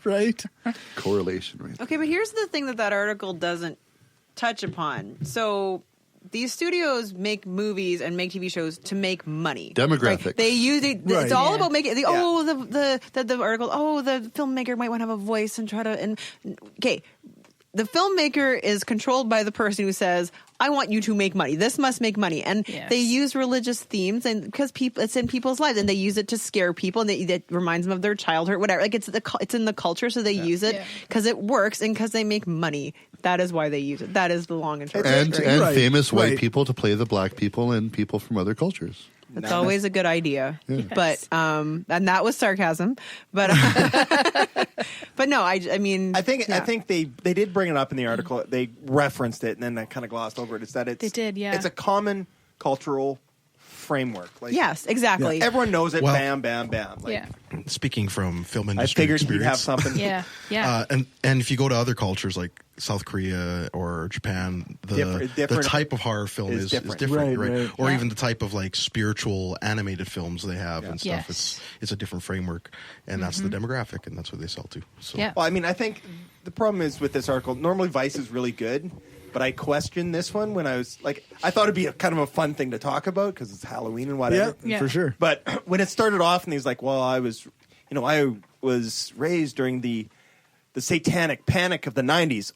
right? Correlation, right? Okay, but here's the thing that article doesn't touch upon. So these studios make movies and make TV shows to make money. Demographics. Right? They use it. Right. It's all about making. The article. Oh, the filmmaker might want to have a voice and try to. Okay, the filmmaker is controlled by the person who says, "I want you to make money. This must make money." And they use religious themes, and because it's in people's lives, and they use it to scare people, and that reminds them of their childhood, whatever. Like it's in the culture, so they use it because it works and because they make money. That is why they use it. That is the long and short. And famous white people to play the black people and people from other cultures. It's always a good idea, but and that was sarcasm. But but no, I mean, I think they did bring it up in the article. They referenced it and then they kind of glossed over it. Is that they did? Yeah, it's a common cultural framework. Like, yes, exactly. Everyone knows it. Well, bam, bam, bam. Like, speaking from film I industry figured experience, you'd have something. yeah. And if you go to other cultures like South Korea or Japan, the type of horror film is different, right? Or even the type of like spiritual animated films they have and stuff. It's a different framework, and that's the demographic, and that's what they sell to. So. Yeah. Well, I mean, I think the problem is with this article. Normally, Vice is really good, but I questioned this one when I was like, I thought it'd be kind of a fun thing to talk about because it's Halloween and whatever. Yeah, for sure. But when it started off, and he's like, "Well, I was raised during the satanic panic of the '90s."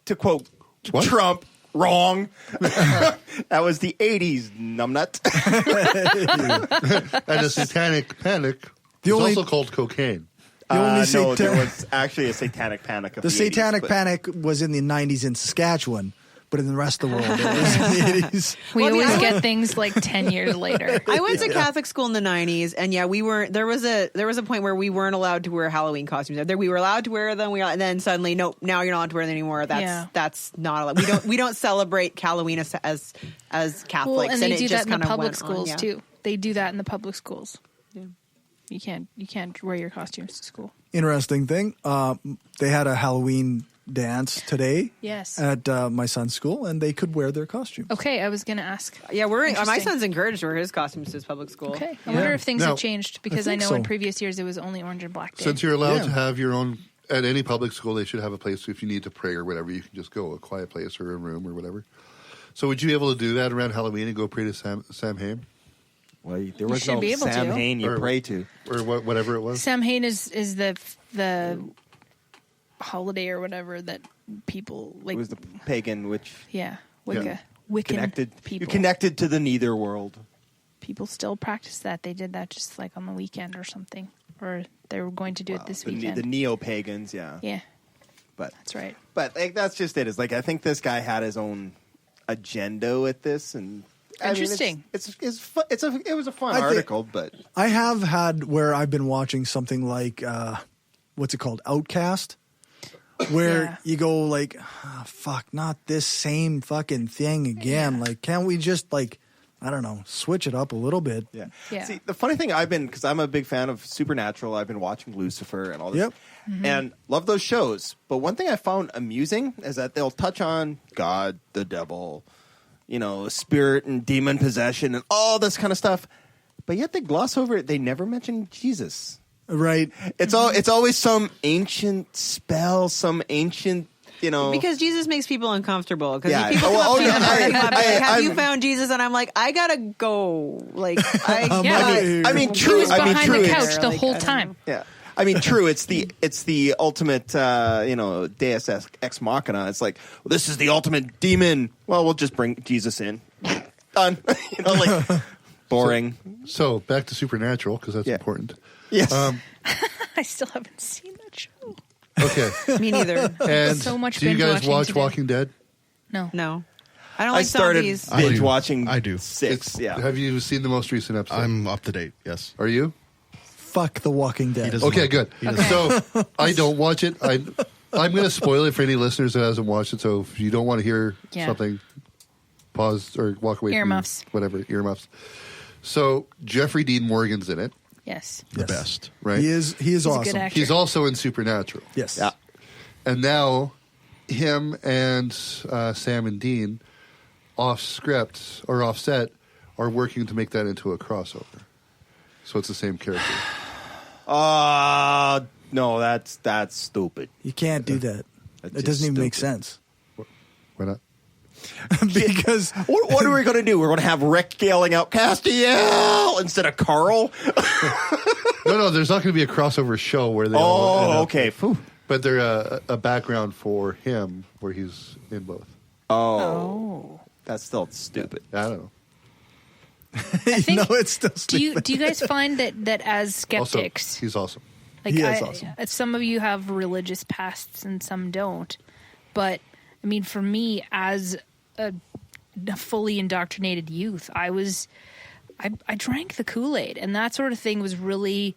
To quote Trump, wrong. That was the 80s, numbnut. And a satanic panic is also called cocaine. No, there was actually a satanic panic of the 80s. The satanic panic was in the 90s in Saskatchewan, but in the rest of the world, it was in the 80s. We always get things like 10 years later. I went to Catholic school in the 90s, and we weren't. There was a point where we weren't allowed to wear Halloween costumes. We were allowed to wear them, and then suddenly, nope, now you're not allowed to wear them anymore. That's not allowed. We don't celebrate Halloween as Catholics. Well, and they do that just in the public went schools on, too. They do that in the public schools. Yeah. You can't wear your costumes to school. Interesting thing. They had a Halloween dance today. Yes. At my son's school, and they could wear their costumes. Okay, I was going to ask. Yeah, my son's encouraged to wear his costumes to his public school. Okay, I wonder if things have changed because I know in previous years it was only orange and black day. Since you're allowed to have your own at any public school, they should have a place if you need to pray or whatever. You can just go a quiet place or a room or whatever. So would you be able to do that around Halloween and go pray to Sam Hain? Well, there was no Sam Hain you pray to, or whatever it was. Sam Hain is the holiday or whatever that people like. It was the pagan witch. Yeah, Wiccan people. You're connected to the neither world. People still practice that. They did that just like on the weekend or something, or they were going to do it this weekend. The neo-pagans, yeah. Yeah, but that's right. But like, that's just it. It's like I think this guy had his own agenda with this, and interesting. It was a fun article, but I have had where I've been watching something like what's it called, Outcast, where you go like, fuck, not this same fucking thing again. Like, can't we just like, I don't know, switch it up a little bit? Yeah. See, the funny thing because I'm a big fan of Supernatural. I've been watching Lucifer and all this. Yep. Mm-hmm. And love those shows. But one thing I found amusing is that they'll touch on God, the devil, spirit and demon possession and all this kind of stuff. But yet they gloss over it. They never mention Jesus. Right. It's always some ancient spell, some ancient, Because Jesus makes people uncomfortable. Because Yeah. people come up to me in the parking lot and be like, have you I'm- found Jesus? And I'm like, I gotta go. Like, I mean, He true. was behind the couch it's- the whole time. Yeah. I mean, true. It's the ultimate, Deus ex machina. It's like, well, this is the ultimate demon. Well, we'll just bring Jesus in. Done. Boring. So back to Supernatural because that's important. Yes. I still haven't seen that show. Okay. Me neither. And So much do you guys binge-watching watch today. Walking Dead? No. I don't I like started zombies. binge watching. I do. 6. Yeah. Have you seen the most recent episode? I'm up to date. Yes. Are you? Fuck The Walking Dead. doesn't Okay, like good. it. He doesn't So I don't watch it. I'm going to spoil it for any listeners that hasn't watched it. So if you don't want to hear something, pause or walk away. Earmuffs. From whatever, earmuffs. So Jeffrey Dean Morgan's in it, Yes. the best. right? He is He's a good awesome. actor. He's also in Supernatural. Yes. Yeah. And now him and Sam and Dean off script or off set are working to make that into a crossover. So it's the same character. No, that's stupid. You can't do that. It doesn't even make sense. Why not? Because what are we going to do? We're going to have Rick yelling out Castiel instead of Carl? No, there's not going to be a crossover show where they okay. But they're a background for him where he's in both. Oh. That's still stupid. I don't know. I think, no, it's still stupid. Do you guys find that as skeptics, Also, he's awesome. like He is awesome. Some of you have religious pasts and some don't, but I mean, for me, as a fully indoctrinated youth, I drank the Kool-Aid, and that sort of thing was really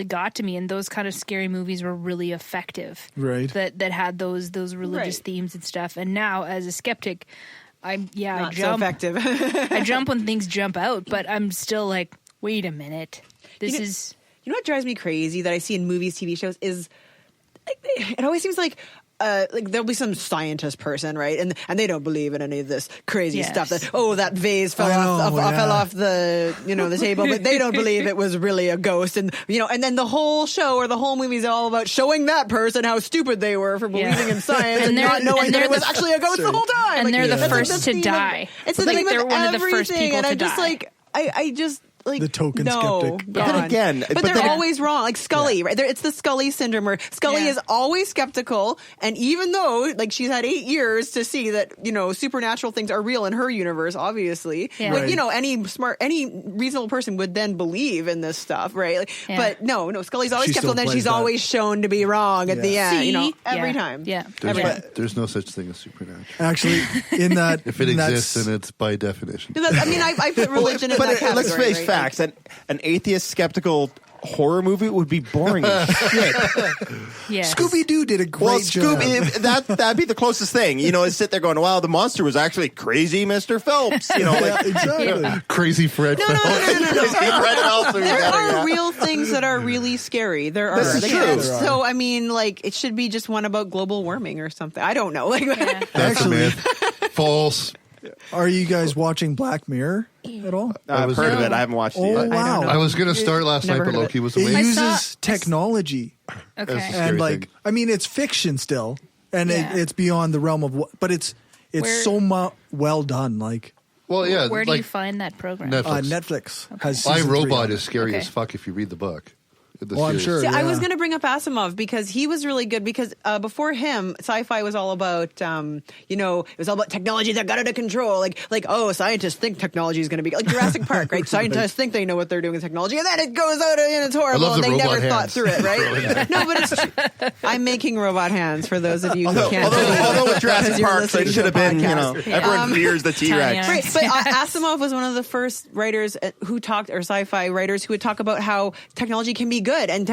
got to me, and those kind of scary movies were really effective. Right. That had those religious themes and stuff. And now, as a skeptic, I Not jump. so effective. I jump when things jump out, but I'm still like, wait a minute, You know what drives me crazy that I see in movies, TV shows is it always seems like there'll be some scientist person, right? And they don't believe in any of this crazy stuff. That vase fell off the the table, but they don't believe it was really a ghost. And and then the whole show or the whole movie is all about showing that person how stupid they were for believing in science and not knowing that it was actually a ghost the whole time. And they're the first to die. It's the thing with they're one of the first people and to I'm just die. like, I just. Like, The token no, skeptic. But then again, but they're always wrong. Like Scully, right? It's the Scully syndrome where Scully is always skeptical, and even though like she's had 8 years to see that supernatural things are real in her universe, obviously, but any reasonable person would then believe in this stuff, right? Like, but no, Scully's always skeptical, and then she's always shown to be wrong at the end. Every time. Yeah, There's no such thing as supernatural. Actually, in that, if it exists, then it's by definition. I put religion in that category. Let's face right? facts. An atheist skeptical horror movie would be boring as shit. Yes. Scooby-Doo did a great job. That'd be the closest thing. Sit there going, wow, the monster was actually crazy Mr. Phelps. Exactly. Crazy Fred Phelps. No. There are real things that are really scary. There are. This is true. So, I mean, it should be just one about global warming or something. I don't know. That's a myth. False. Are you guys watching Black Mirror at all? I've heard of it. I haven't watched it yet. Wow. I was going to start last night, but Loki was away. It uses technology. That's the Okay. scary And thing. I mean, it's fiction still, and it's beyond the realm of but it's so well done. Well, yeah. Where do you find that program? Netflix. Netflix has I, season Robot 3. is scary as fuck if you read the book. I'm sure. See, I was going to bring up Asimov because he was really good because before him, sci-fi was all about, it was all about technology that got out of control. Scientists think technology is going to be like Jurassic Park, right? Scientists think they know what they're doing with technology, and then it goes out and it's horrible, and they never thought through it, right? No, but it's I'm making robot hands for those of you who can't. Although with Jurassic Park, they should have been, everyone fears the T-Rex. Right, but Asimov was one of the first writers who talked, or sci-fi writers who would talk about how technology can be good, and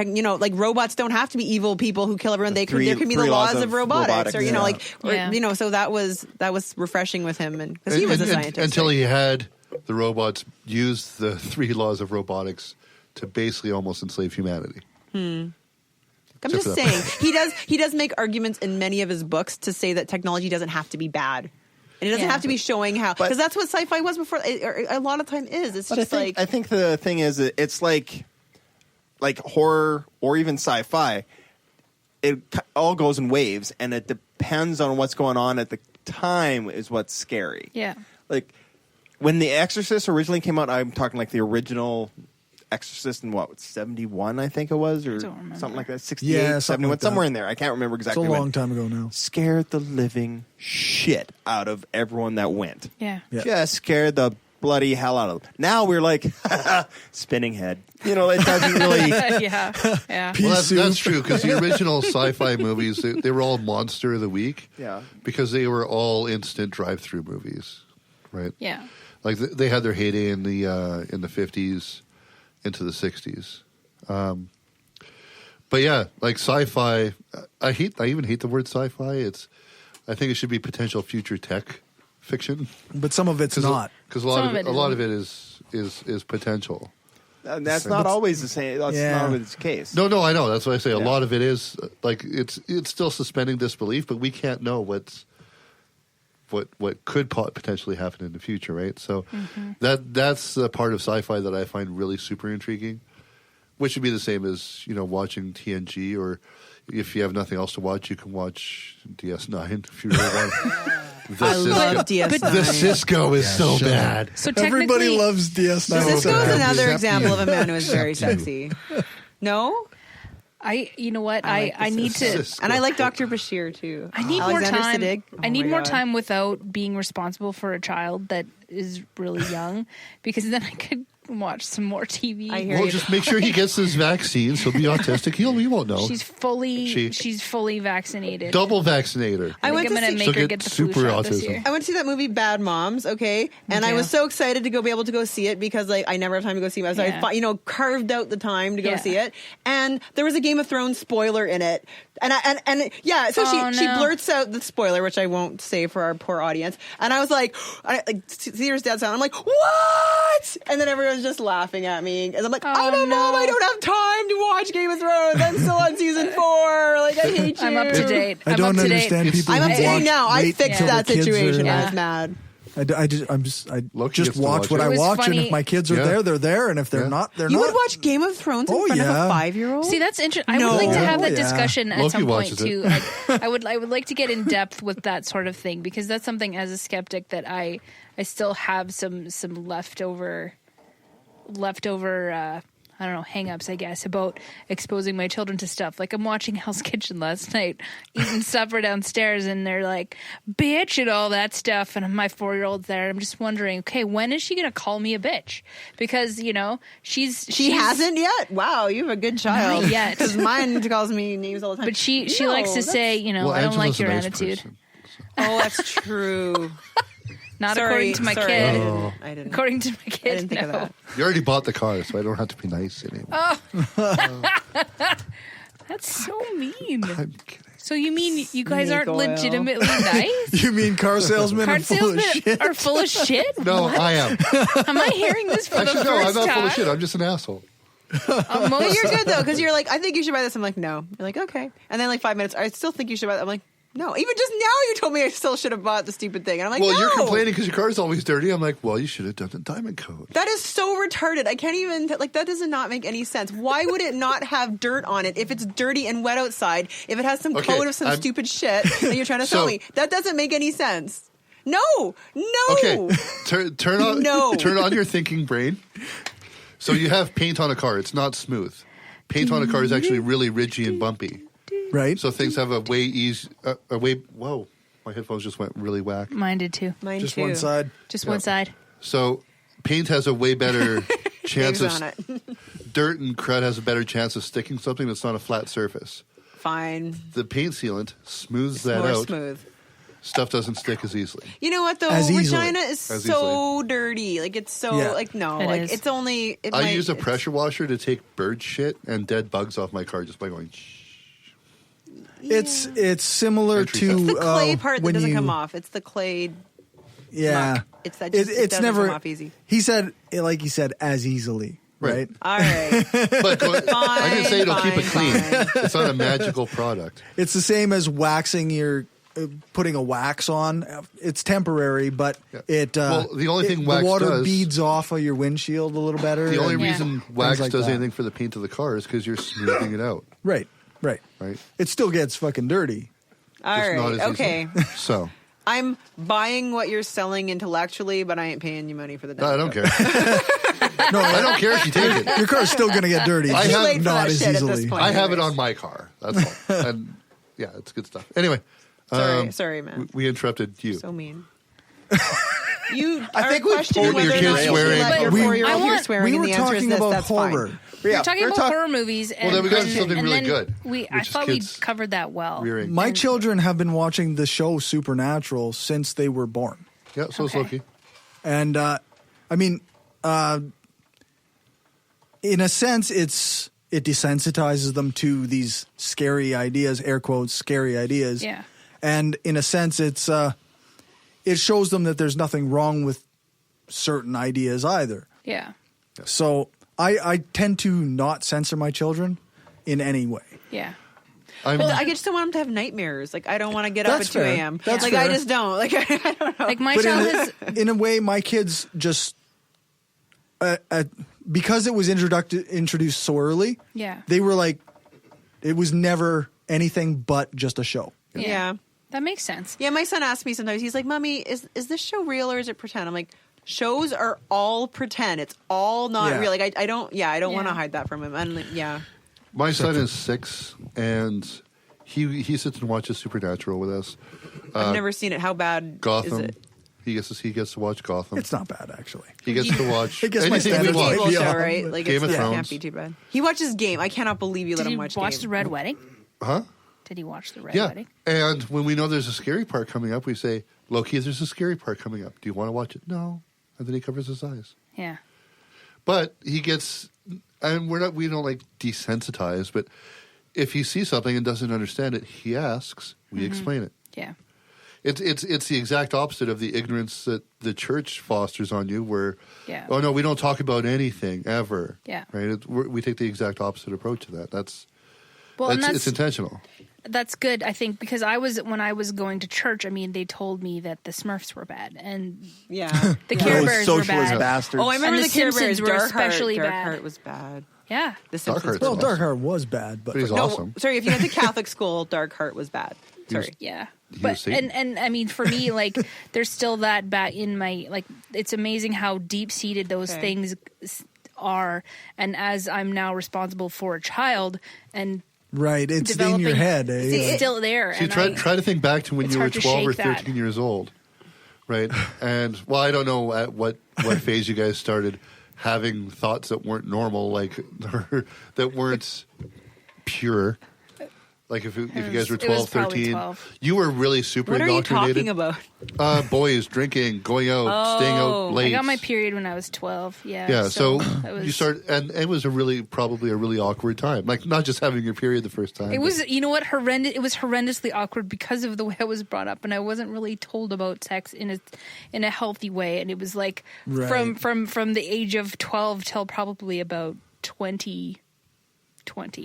robots don't have to be evil people who kill everyone. There can be the laws of robotics, so that was refreshing with him, and because he was a scientist until he had the robots use the 3 laws of robotics to basically almost enslave humanity. I'm just saying he does make arguments in many of his books to say that technology doesn't have to be bad. And it doesn't have to be showing how, because that's what sci-fi was before. A lot of time is. It's just I think the thing is, it's like horror or even sci-fi. It all goes in waves, and it depends on what's going on at the time is what's scary. Yeah. Like when The Exorcist originally came out, I'm talking like the original Exorcist in 71, I think it was, or something like that. 68, 71, somewhere in there. I can't remember exactly. It's a long time ago now. Scared the living shit out of everyone that went. Yeah. Just scared the bloody hell out of them. Now we're like, spinning head. It doesn't really. Yeah. Well, that's true, because the original sci-fi movies, they were all Monster of the Week. Yeah. Because they were all instant drive-through movies, right? Yeah. Like they had their heyday in the 50s into the 60s. But yeah, like sci-fi, I even hate the word sci-fi. I think it should be potential future tech fiction. But some of it's not. Because a lot of it is potential. That's not always the same. That's not always the case. No, I know. That's what I say. A lot of it is like it's still suspending disbelief, but we can't know what could potentially happen in the future, right? So that's the part of sci-fi that I find really super intriguing, which would be the same as watching TNG, or if you have nothing else to watch, you can watch DS9 if you really want. I love DS9. The Cisco is so bad. So everybody loves DS9. Cisco is another example of a man who is very sexy. No? You know what? I need to, and I like Dr. Bashir too. I need more time. I need more time without being responsible for a child that is really young, because then I could watch some more TV. Well, just make sure he gets his vaccines. He'll be autistic. He won't know. She's fully vaccinated. Double vaccinated. I'm going to make her get the flu shot this year. I went to see that movie Bad Moms, okay? And I was so excited to be able to go see it because I never have time to go see it. So I carved out the time to go see it. And there was a Game of Thrones spoiler in it. She blurts out the spoiler, which I won't say for our poor audience. And I was like theater's dead silent. I'm like, what? And then everyone's just laughing at me. And I'm like, I'm a mom. I don't have time to watch Game of Thrones. I'm still on season 4. Like, I hate you. I'm up to date. I don't understand people. I'm up to date now. I fixed that kids situation. I was mad. I just watch what I watch, and if my kids are there, they're there, and if they're not, they're not. You would watch Game of Thrones in front of a 5-year-old? See, that's interesting. I would like to have that discussion at some point too. I would like to get in depth with that sort of thing, because that's something as a skeptic that I still have some leftover I don't know, hang-ups, I guess, about exposing my children to stuff. Like, I'm watching Hell's Kitchen last night, eating supper downstairs, and they're like, bitch, and all that stuff, and my 4-year-old's there. I'm just wondering, okay, when is she going to call me a bitch? Because, she hasn't yet? Wow, you have a good child. Not yet. Because mine calls me names all the time. But she likes to say, I don't like your attitude. Oh, that's true. Not according to my kid. Oh. I didn't. According to my kid, I didn't think of that. You already bought the car, so I don't have to be nice anymore. Oh. That's so mean. I'm kidding. So you mean you guys aren't legitimately nice? You mean car salesmen are full of shit? Are full of shit? No, what? I am. Am I hearing this for Actually, the first I'm not time? full of shit. I'm just an asshole. But you're good, though, because you're like, I think you should buy this. I'm like, no. You're like, okay. And then 5 minutes, I still think you should buy that. I'm like, no. Even just now you told me I still should have bought the stupid thing. And I'm like, well, no. You're complaining because your car's always dirty. I'm like, well, you should have done the diamond coat. That is so retarded. I can't even, that does not make any sense. Why would it not have dirt on it if it's dirty and wet outside, if it has some coat of some stupid shit that you're trying to sell me? That doesn't make any sense. No. Okay, turn on your thinking brain. So you have paint on a car. It's not smooth. Paint on a car is actually really ridgy and bumpy. Right. So things have a way whoa, my headphones just went really whack. Mine did too. Just one side. Just one side. So paint has a way better chance of dirt and crud has a better chance of sticking something that's not a flat surface. Fine. The paint sealant smooths that out. Smooth. Stuff doesn't stick as easily. You know what though? Regina is so dirty. Like it's so it's only. I use a pressure washer to take bird shit and dead bugs off my car just by going. Shh. It's similar to it's the clay part that doesn't come off. It's the clay. Yeah, muck. It's that. It doesn't never come off easy. He said, like he said, as easily. Right. All right. But I didn't say it'll keep it clean. It's not a magical product. It's the same as waxing your. Putting a wax on, it's temporary, but it the only thing wax the water does, beads off of your windshield a little better. The only reason wax does anything for the paint of the car is because you're smoothing it out. Right. It still gets fucking dirty. All right. Okay. So I'm buying what you're selling intellectually, but I ain't paying you money for the. No, I don't care. No, I don't care if you take it. Your car's still going to get dirty. I have not as easily. I have it on my car. That's all. And yeah, it's good stuff. Anyway. Sorry, man. We interrupted you. So mean. You I think we're questioning whether your kids swearing. Your 4-year-old hear swearing. We and were the answer is talking this, about that's horror. Fine. We're talking about horror movies. And, well, then we got something really good. I thought we covered that well. My children have been watching the show Supernatural since they were born. Yeah, so is Loki. And I mean, in a sense, it desensitizes them to these scary ideas, air quotes, scary ideas. Yeah. And in a sense, it shows them that there's nothing wrong with certain ideas either. Yeah. So I tend to not censor my children in any way. Yeah. Well, I just don't want them to have nightmares. Like, I don't want to get up at 2 a.m. That's like, fair. I just don't. Like, I don't know. Like, my child is... In a way, my kids just... because it was introduced so early, they were like... It was never anything but just a show. Yeah. That makes sense. Yeah, my son asks me sometimes, he's like, Mommy, is this show real or is it pretend? I'm like, shows are all pretend. It's all not real. Like, I don't want to hide that from him. And My son is 6, and he sits and watches Supernatural with us. I've never seen it. How bad Gotham. is it? He gets to watch Gotham. It's not bad, actually. He gets to watch I guess my anything we standards watch. might be Show, off, right? but- Like, Game of it Thrones. can't be too bad. He watches Game. I cannot believe you let him watch watch Game. the Red Wedding? Huh? Did he watch the Red Yeah. Wedding? And when we know there's a scary part coming up, we say, Loki, there's a scary part coming up. Do you want to watch it? No. And then he covers his eyes. Yeah. But he gets, and we don't like desensitize, but if he sees something and doesn't understand it, he asks, we explain it. Yeah. It's the exact opposite of the ignorance that the church fosters on you, where, oh no, we don't talk about anything ever. Yeah. Right? We take the exact opposite approach to that. That's it's intentional. That's good, I think, because when I was going to church, I mean, they told me that the Smurfs were bad, and the Care Bears were bad. Bastards. Oh, I remember And the Care Bears. Simpsons were especially bad. Darkheart was bad. Yeah. The Simpsons. Darkheart's Well, Darkheart was bad, but he's awesome. Sorry, if you went to Catholic school, Darkheart was bad. Sorry. Yeah. was But Satan. and I mean, for me, like, there's still that bad in my, like, it's amazing how deep seated those things are, and as I'm now responsible for a child and right, it's in developing, your head. Eh? it's still there. See, and try to think back to when it's you were hard to 12 or shake that. 13 years old, right? And, well, I don't know at what phase you guys started having thoughts that weren't normal, like, that weren't pure. Like, if you guys were 12, 13, you were really super What are you indoctrinated. talking about? Boys, drinking, going out, staying out late. I got my period when I was 12. Yeah. Yeah, so was, you start, and it was probably a really awkward time. Like, not just having your period the first time. It was, you know what, horrendous. It was horrendously awkward because of the way I was brought up, and I wasn't really told about sex in a healthy way. And it was like from the age of 12 till probably about 20.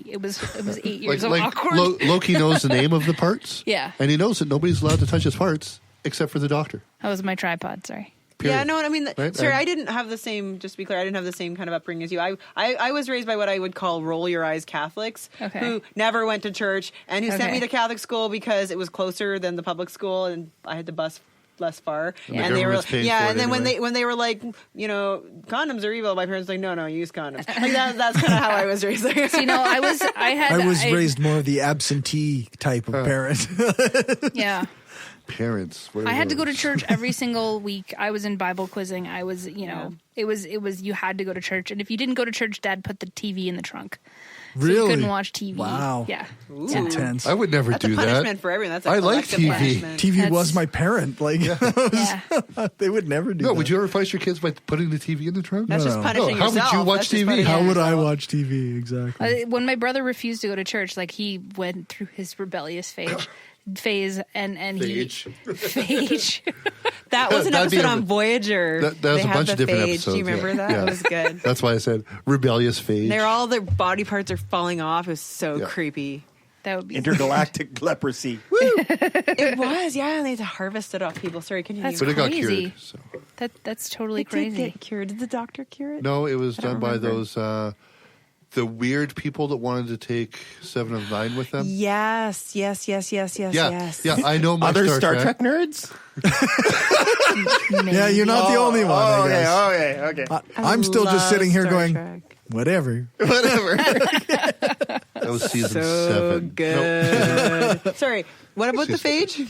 It was 8 years of awkward. Loki knows the name of the parts. Yeah. And he knows that nobody's allowed to touch his parts except for the doctor. That was my tripod, sorry. Period. Yeah, no, I mean, Right? sorry, I didn't have the same, just to be clear, I didn't have the same kind of upbringing as you. I was raised by what I would call roll your eyes Catholics, who never went to church and who sent me to Catholic school because it was closer than the public school and I had to bus less far. And they were, and then when they were like, you know, condoms are evil, my parents were like, no, use condoms. Like that's kind of how I was raised. So, you know, I was raised more of the absentee type of parent. Yeah. Parents. I had to go to church every single week. I was in Bible quizzing. I was, you know, it was you had to go to church, and if you didn't go to church, Dad put the TV in the trunk. So really? you couldn't watch TV. Wow. Yeah. It's intense. I would never do a that. punishment for everyone. That's a I like collective TV. punishment. TV was my parent. Like, they would never do that. No, would you ever punish your kids by putting the TV in the trunk? That's just punishing How yourself. would you watch TV? How would I watch TV? Exactly. When my brother refused to go to church, like, he went through his rebellious phase and phage. That was an That'd be episode on Voyager. That was They a had bunch the of different phage. episodes. Do you remember that? Yeah. It was good. That's why I said rebellious phage. They're all their body parts are falling off. It was so creepy. That would be intergalactic leprosy. It was, yeah. And they had to harvest it off people. Sorry, continue. That's But it got crazy. cured. So. That's totally It did crazy. get cured. Did the doctor cure it? No, it was I don't done by remember. those the weird people that wanted to take 7 of 9 with them. Yes. Yeah, I know my Other Star Trek nerds? Yeah, you're not the only one. I guess. Okay. I'm still just love sitting here Star going, Trek. whatever. That was season So 7. good. Sorry, what about the phage?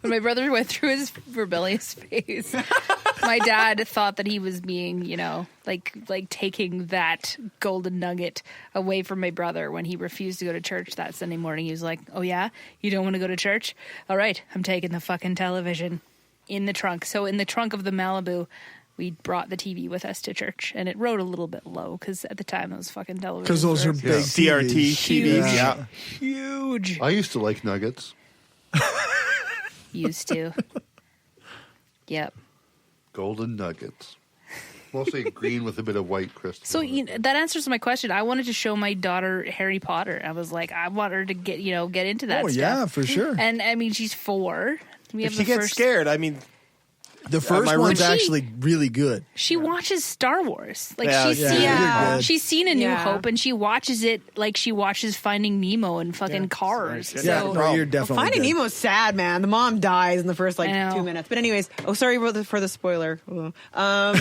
When my brother went through his rebellious phase, my dad thought that he was being, you know, like taking that golden nugget away from my brother when he refused to go to church that Sunday morning. He was like, "Oh yeah, you don't want to go to church? All right, I'm taking the fucking television in the trunk." So in the trunk of the Malibu, we brought the TV with us to church, and it rode a little bit low because at the time those fucking televisions Because those were are big CRT TVs. TVs. Yeah. huge. I used to like nuggets. Used to. Yep. Golden nuggets. Mostly green with a bit of white crystal. So that answers my question. I wanted to show my daughter Harry Potter. I was like, I want her to get into that. Oh stuff. yeah, for sure. And I mean, she's 4. If she gets scared, I mean, the first one's actually really good. She watches Star Wars. Like she's seen A New Hope, and she watches it like she watches Finding Nemo and fucking Cars. No, you're definitely Finding good. Nemo's sad, man. The mom dies in the first 2 minutes. But anyways, sorry for the spoiler. No, but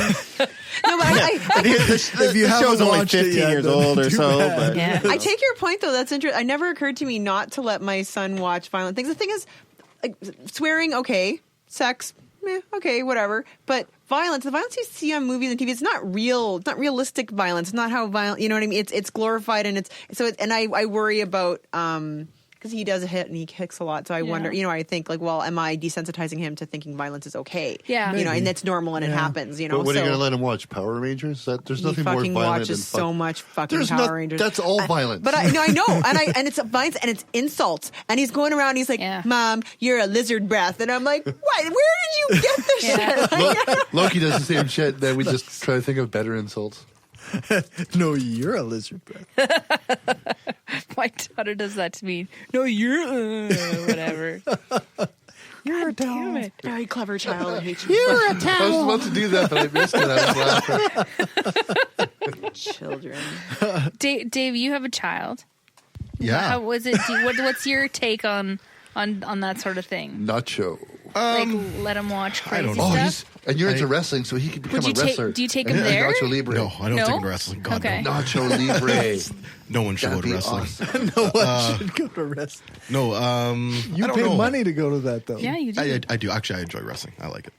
the show's only 15 years old or so. But, I take your point though. That's interesting. It never occurred to me not to let my son watch violent things. The thing is, like, swearing, okay, sex. Okay, whatever. But the violence you see on movies and TV, it's not real. It's not realistic violence. It's not how violent. You know what I mean? It's glorified, and I worry about because he does a hit and he kicks a lot. So I wonder. I think like, well, am I desensitizing him to thinking violence is okay? Yeah, maybe. And that's normal and it happens. But what are you going to let him watch? Power Rangers? There's nothing more violent watches than so much fucking Power Rangers. That's all violence. But I know, and it's violence and it's insults. And he's going around. And he's like, "Mom, you're a lizard breath," and I'm like, "What? Where did you get this shit?" Loki does the same shit. Then we just try to think of better insults. No, you're a lizard breath. My daughter does that to me. No, you're whatever. You're a towel. Very clever child. I hate you. You're a towel. I was about to do that, but I missed it. I was laughing. Children. Dave, you have a child. Yeah. How was it? What's your take on that sort of thing? Nacho. Like, let him watch crazy I don't know. stuff? And you're into wrestling, so he could become a wrestler. Do you take him there? Nacho Libre. No, I don't take him to wrestling. God, okay. no. Nacho Libre. No one should go to wrestling. Awesome. No one should go to wrestling. No, you I don't pay know. money to go to that, though. Yeah, you do. I do. Actually, I enjoy wrestling. I like it.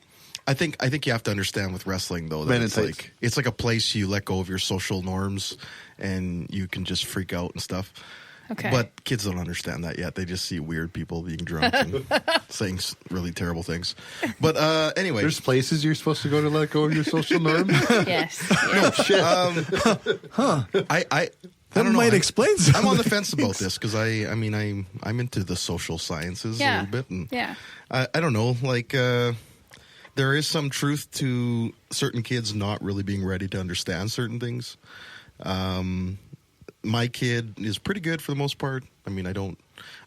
I think you have to understand with wrestling though Men that in tights. it's like a place you let go of your social norms and you can just freak out and stuff. Okay. But kids don't understand that yet. They just see weird people being drunk and saying really terrible things. But anyway, There's places you're supposed to go to let go of your social norms. Yes. No shit. I That don't know. might explain something. I'm on the fence about this because I'm into the social sciences a little bit, and I don't know. Like there is some truth to certain kids not really being ready to understand certain things. My kid is pretty good for the most part. I mean,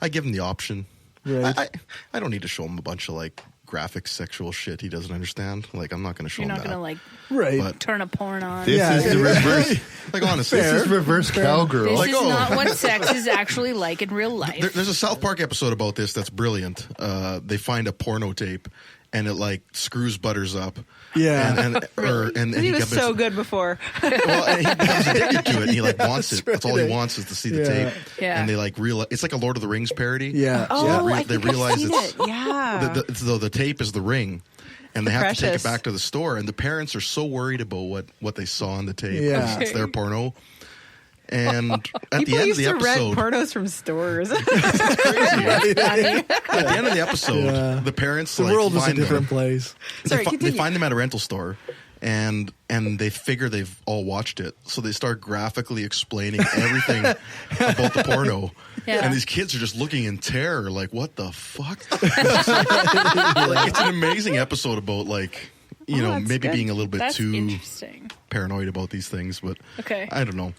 I give him the option. Right. I don't need to show him a bunch of like graphic sexual shit he doesn't understand. Like, I'm not going to show him that. You're not going to like turn a porn on. This is the reverse. Like, honestly, this is reverse cowgirl. This like, is not what sex is actually like in real life. There's a South Park episode about this that's brilliant. They find a porno tape and it like screws Butters up. Yeah. And he was so good before. Well, and he becomes addicted to it and he like wants it. That's all he wants is to see the tape. Yeah. And they like realize it's like a Lord of the Rings parody. Yeah. Oh, I they think realize I've seen it's it. Yeah. the tape is the ring. And they have to take Precious. it back to the store. And the parents are so worried about what they saw on the tape. Yeah. It's their porno. And at People the end of used the to episode, rent pornos from stores. at the end of the episode, the parents The world is a find different them. place. Sorry, They continue. find them at a rental store, and they figure they've all watched it, so they start graphically explaining everything about the porno. Yeah. And these kids are just looking in terror, like, "What the fuck?" It's an amazing episode about like that's maybe good. being a little bit That's too interesting. paranoid about these things, but Okay. I don't know.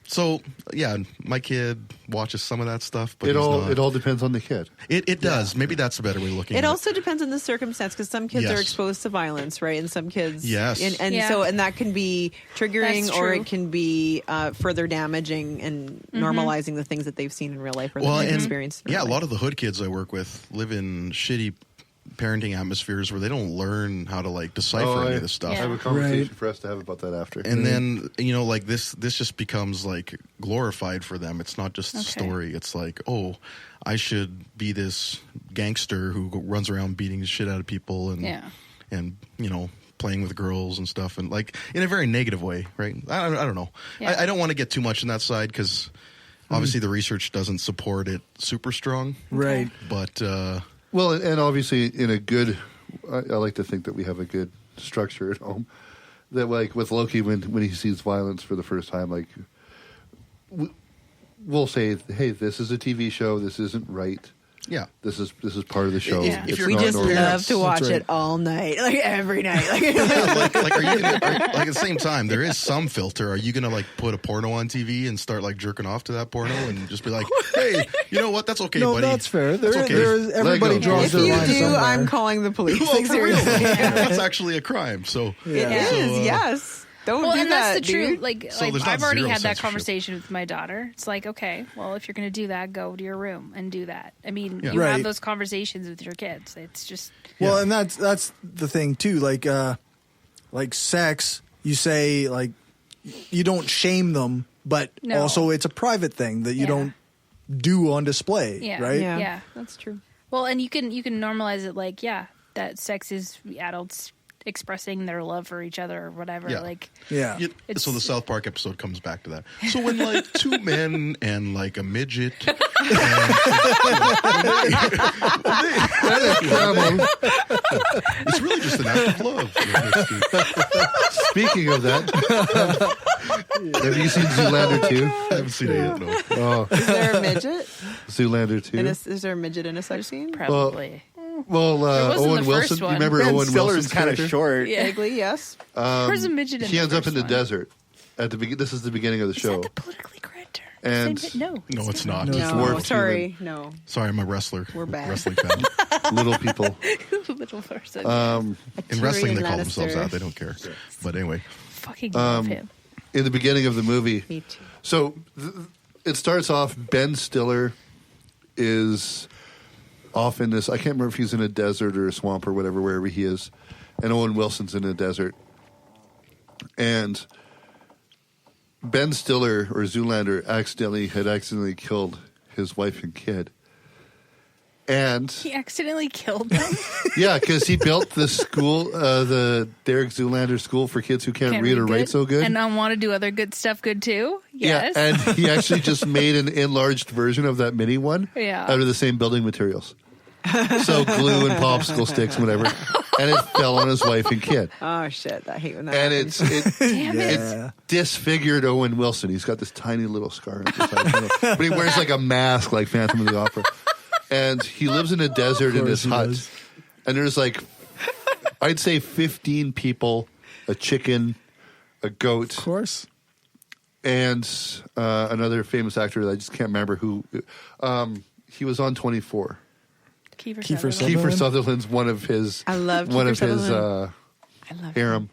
So yeah, my kid watches some of that stuff, but It all depends on the kid. It does. Maybe that's a better way of looking at It it. also depends on the circumstance because some kids Yes. are exposed to violence, right? And some kids, Yes. and Yeah. so that can be triggering, That's or true. it can be further damaging and normalizing the things that they've seen in real life or that they've and experienced. In yeah, a real lot life. of the hood kids I work with live in shitty parenting atmospheres where they don't learn how to like decipher any of this stuff. I have a conversation for us to have about that after. And then like this just becomes like glorified for them. It's not just a story. It's like, oh, I should be this gangster who runs around beating the shit out of people and playing with girls and stuff, and like in a very negative way, right? I don't know. Yeah. I don't want to get too much in that side because obviously the research doesn't support it super strong, Right. But well, and obviously in a good, I like to think that we have a good structure at home. That like with Loki, when he sees violence for the first time, like we'll say, hey, this is a TV show. This isn't right. Yeah. This is part of the show. If It's you're We not just normal. love to watch right. it all night, like every night. Like, like, are you gonna, like at the same time, there is some filter. Are you gonna like put a porno on TV and start like jerking off to that porno and just be like, hey, you know what? That's okay, No, buddy. that's fair. That's okay. Everybody Lego. draws if their you line do, somewhere. I'm calling the police. Well, Like, for real. seriously. That's actually a crime. So It is, yes. Don't Well, do and that, that's the dude. truth. Like, So like there's not I've already zero had that censorship. conversation with my daughter. It's like, okay, well, if you're going to do that, go to your room and do that. I mean, Yeah. you Right. have those conversations with your kids. It's just Well, and that's the thing too. Like sex, you say like you don't shame them, but No. also it's a private thing that you Yeah. don't do on display, yeah, right? Yeah, that's true. Well, and you can normalize it. Like, yeah, that sex is adults expressing their love for each other or whatever. Yeah. Like, Yeah. It's- So the South Park episode comes back to that. So when like two men and like a midget, it's really just an act of love. Speaking of that, have you seen Zoolander 2? I haven't seen it yet. No. Oh, Is there a midget? Zoolander 2. Is there a midget in a sex scene? probably. Well, wasn't Owen the Wilson. first You one. remember Ben Owen Stiller's Wilson's kind of character? short. Yeah. Vaguely, yes. Where's a midget in He the ends up in first the one? desert at the this is the beginning of the Is show. that the politically correct term? And- Same- no. No, it's not. No, It's No, dwarf sorry, no. Sorry, I'm a wrestler. We're bad. Wrestling fan. Little people. Little person. In wrestling, they call Tyrion themselves Lannister. out. They don't care. But anyway, Fucking love him. In the beginning of the movie. Me too. So it starts off, Ben Stiller is off in this, I can't remember if he's in a desert or a swamp or whatever, wherever he is. And Owen Wilson's in a desert. And Ben Stiller, or Zoolander, had accidentally killed his wife and kid. And He accidentally killed them. yeah, because he built the school, the Derek Zoolander school for kids who can't read or write so good. And I want to do other good stuff good too. Yes. Yeah, and he actually just made an enlarged version of that mini one Yeah. out of the same building materials. So glue and popsicle sticks and whatever. And it fell on his wife and kid. Oh shit! I hate when that And happens. Damn it. it's disfigured Owen Wilson. He's got this tiny little scar on his side. But he wears like a mask like Phantom of the Opera. And he lives in a desert in his he hut. does. And there's like, I'd say 15 people, a chicken, a goat, Of course. and another famous actor that I just can't remember who. He was on 24. Kiefer Kiefer Sutherland. Kiefer Sutherland's one of his. I love one Kiefer of his Sutherland. I love harem.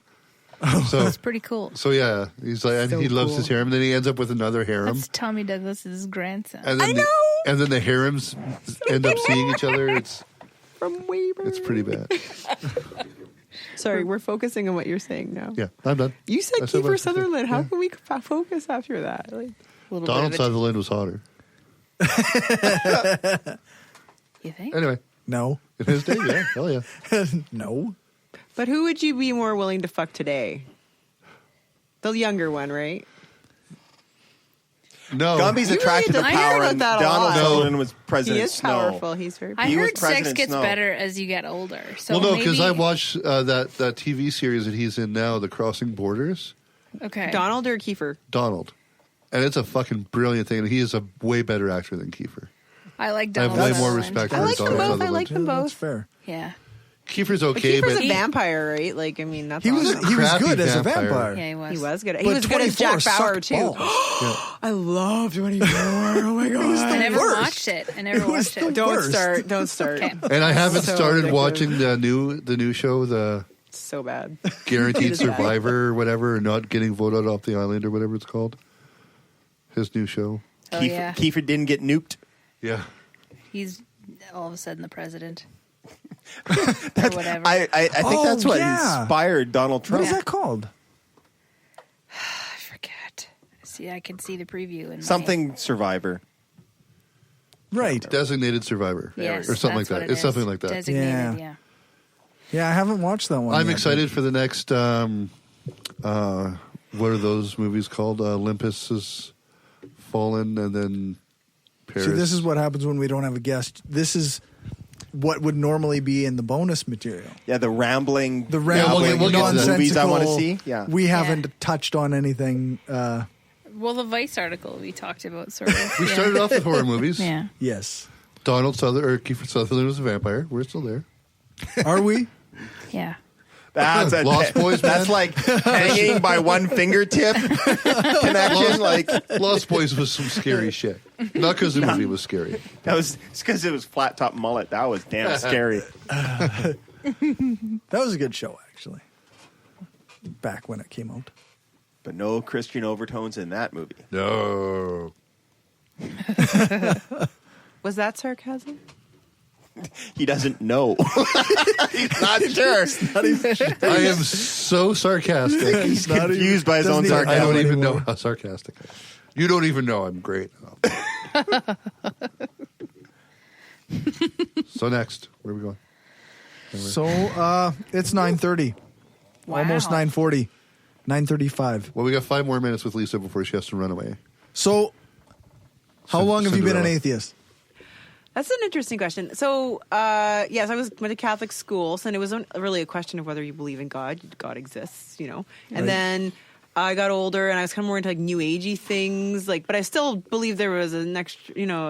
So That's pretty cool. so yeah, he's like, and So he loves cool. his harem. Then he ends up with another harem, That's Tommy Douglas's grandson. and then and then the harems end up seeing each other. It's From Weber. it's pretty bad. Sorry, we're focusing on what you're saying now. Yeah, I'm done. You said I said what I Kiefer was gonna say. Sutherland. How Yeah. can we focus after that? Like, A little Donald bit of Sutherland was hotter. it. You think? Anyway, No. in his day, yeah, hell yeah. No. but who would you be more willing to fuck today? The younger one, right? No, Gumby's You attracted really to don't- I hear power, about and that a Donald lot. Sutherland was He President is Snow. powerful. He's very. I He was heard sex President gets Snow. better as you get older. So well, no, because maybe- I watched that TV series that he's in now, The Crossing Borders. Okay. Donald or Kiefer? Donald, and it's a fucking brilliant thing. And he is a way better actor than Kiefer. I like I have Donald way more Sutherland. respect I for like them Donald both. I Sutherland. like them Yeah, that's both. fair. Yeah. Kiefer's But okay, Kiefer's but a vampire, right? Like, I mean, that's He was awesome. he was Crappy good as a vampire. vampire. Yeah, he was. He was good. He But was good as 24 Jack Bauer sucked too. balls. I love 24. Oh my god! I never worst. watched it. I never It was watched the it. Don't worst. start. Don't start. Okay. and I haven't So started addictive. watching the new show, the So bad. Guaranteed is bad. Survivor or whatever, or not getting voted off the island or whatever it's called. His new show. Oh, Kiefer, yeah. Kiefer didn't get nuked. Yeah. He's all of a sudden the president. Or whatever. I think Oh, that's what yeah. inspired Donald What Trump. is that called? I forget. See, I can see the preview. In Something Survivor. Right. Designated Survivor. Yes, or something like that's what that. it It's something is. like that. Designated, Yeah. yeah. Yeah, I haven't watched that one. I'm yet, excited for the next, what are those movies called? Olympus has fallen, and then but- Paris. See, this is what happens when we don't have a guest. This is what would normally be in the bonus material. Yeah, the rambling, The rambling, we'll get to that. movies I want to nonsensical- see. Yeah, We Yeah. haven't touched on anything. Well, the Vice article we talked about, sort of. We yeah. started off with horror movies. Yeah. Yes. Donald Sutherland or Kiefer Sutherland was a vampire. We're still there. Are we? Yeah. That's a Lost Boys, man. That's like hanging by one fingertip connection. Like Lost Boys was some scary shit. Not because the movie was scary. That was because it was flat top mullet. That was damn scary. That was a good show, actually. Back when it came out. But no Christian overtones in that movie. No. Was that sarcasm? He doesn't know. He's not sure. I am so sarcastic. He's confused by his own sarcasm. I don't even know how sarcastic I am. You don't even know I'm great. So next, where are we going? So it's 9:30. Wow. Almost 9:40. 9:35. Well, we got 5 more minutes with Lisa before she has to run away. So how long have you been an atheist? That's an interesting question. So, yes, I went to Catholic school, so it wasn't really a question of whether you believe in God. God exists, you know. And then I got older, and I was kind of more into like New Agey things, but I still believe there was a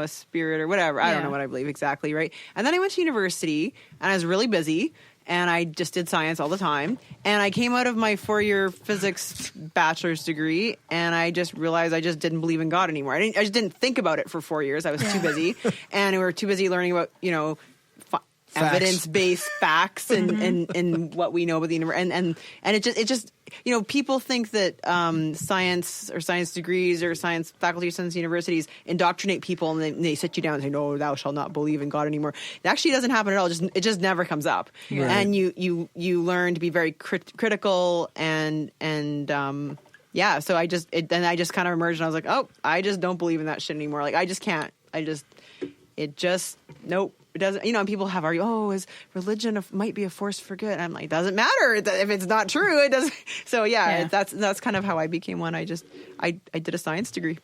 spirit or whatever. I don't know what I believe exactly, right? And then I went to university, and I was really busy. And I just did science all the time. And I came out of my 4-year physics bachelor's degree, and I just realized I just didn't believe in God anymore. I just didn't think about it for 4 years. I was too busy. And we were too busy learning about, evidence-based facts and what we know about the universe. And it just people think that science or science degrees or science faculty, science universities indoctrinate people, and they sit you down and say, no, thou shalt not believe in God anymore. It actually doesn't happen at all. It just never comes up. Right. And you learn to be very critical and so I just kind of emerged, and I was like, oh, I just don't believe in that shit anymore. Like, I just can't. Nope. It doesn't, and people have argued, is religion might be a force for good? I'm like, it doesn't matter if it's not true. It doesn't. So that's kind of how I became one. I did a science degree.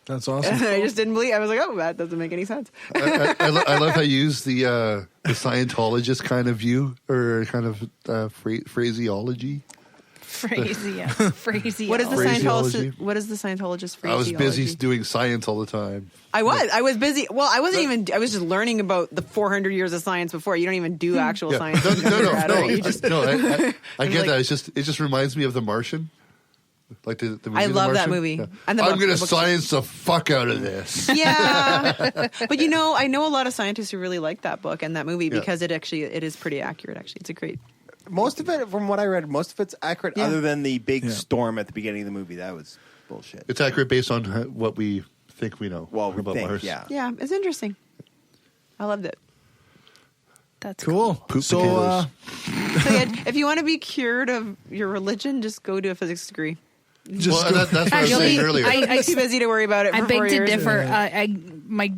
That's awesome. And I just didn't believe. I was like, that doesn't make any sense. I love how you use the Scientologist kind of view or kind of phraseology. Phraseology. What is the Scientologist? What is the Scientologist phraseology? I was busy doing science all the time. I was busy. Well, I wasn't even. I was just learning about the 400 years of science before. You don't even do actual science. No. I get like, that. It just reminds me of The Martian. Like the movie. I love that movie. Yeah. And I'm going to science the fuck out of this. Yeah, but I know a lot of scientists who really like that book and that movie because it is pretty accurate. Actually, it's a great. Most of it, from what I read, most of it's accurate. Other than the big storm at the beginning of the movie, that was bullshit. It's accurate based on what we think we know about Mars. Yeah, it's interesting. I loved it. That's cool. Poop so if you want to be cured of your religion, just go do a physics degree. That's what I was saying earlier. I'm too busy to worry about it. I for beg 4 to years. differ. My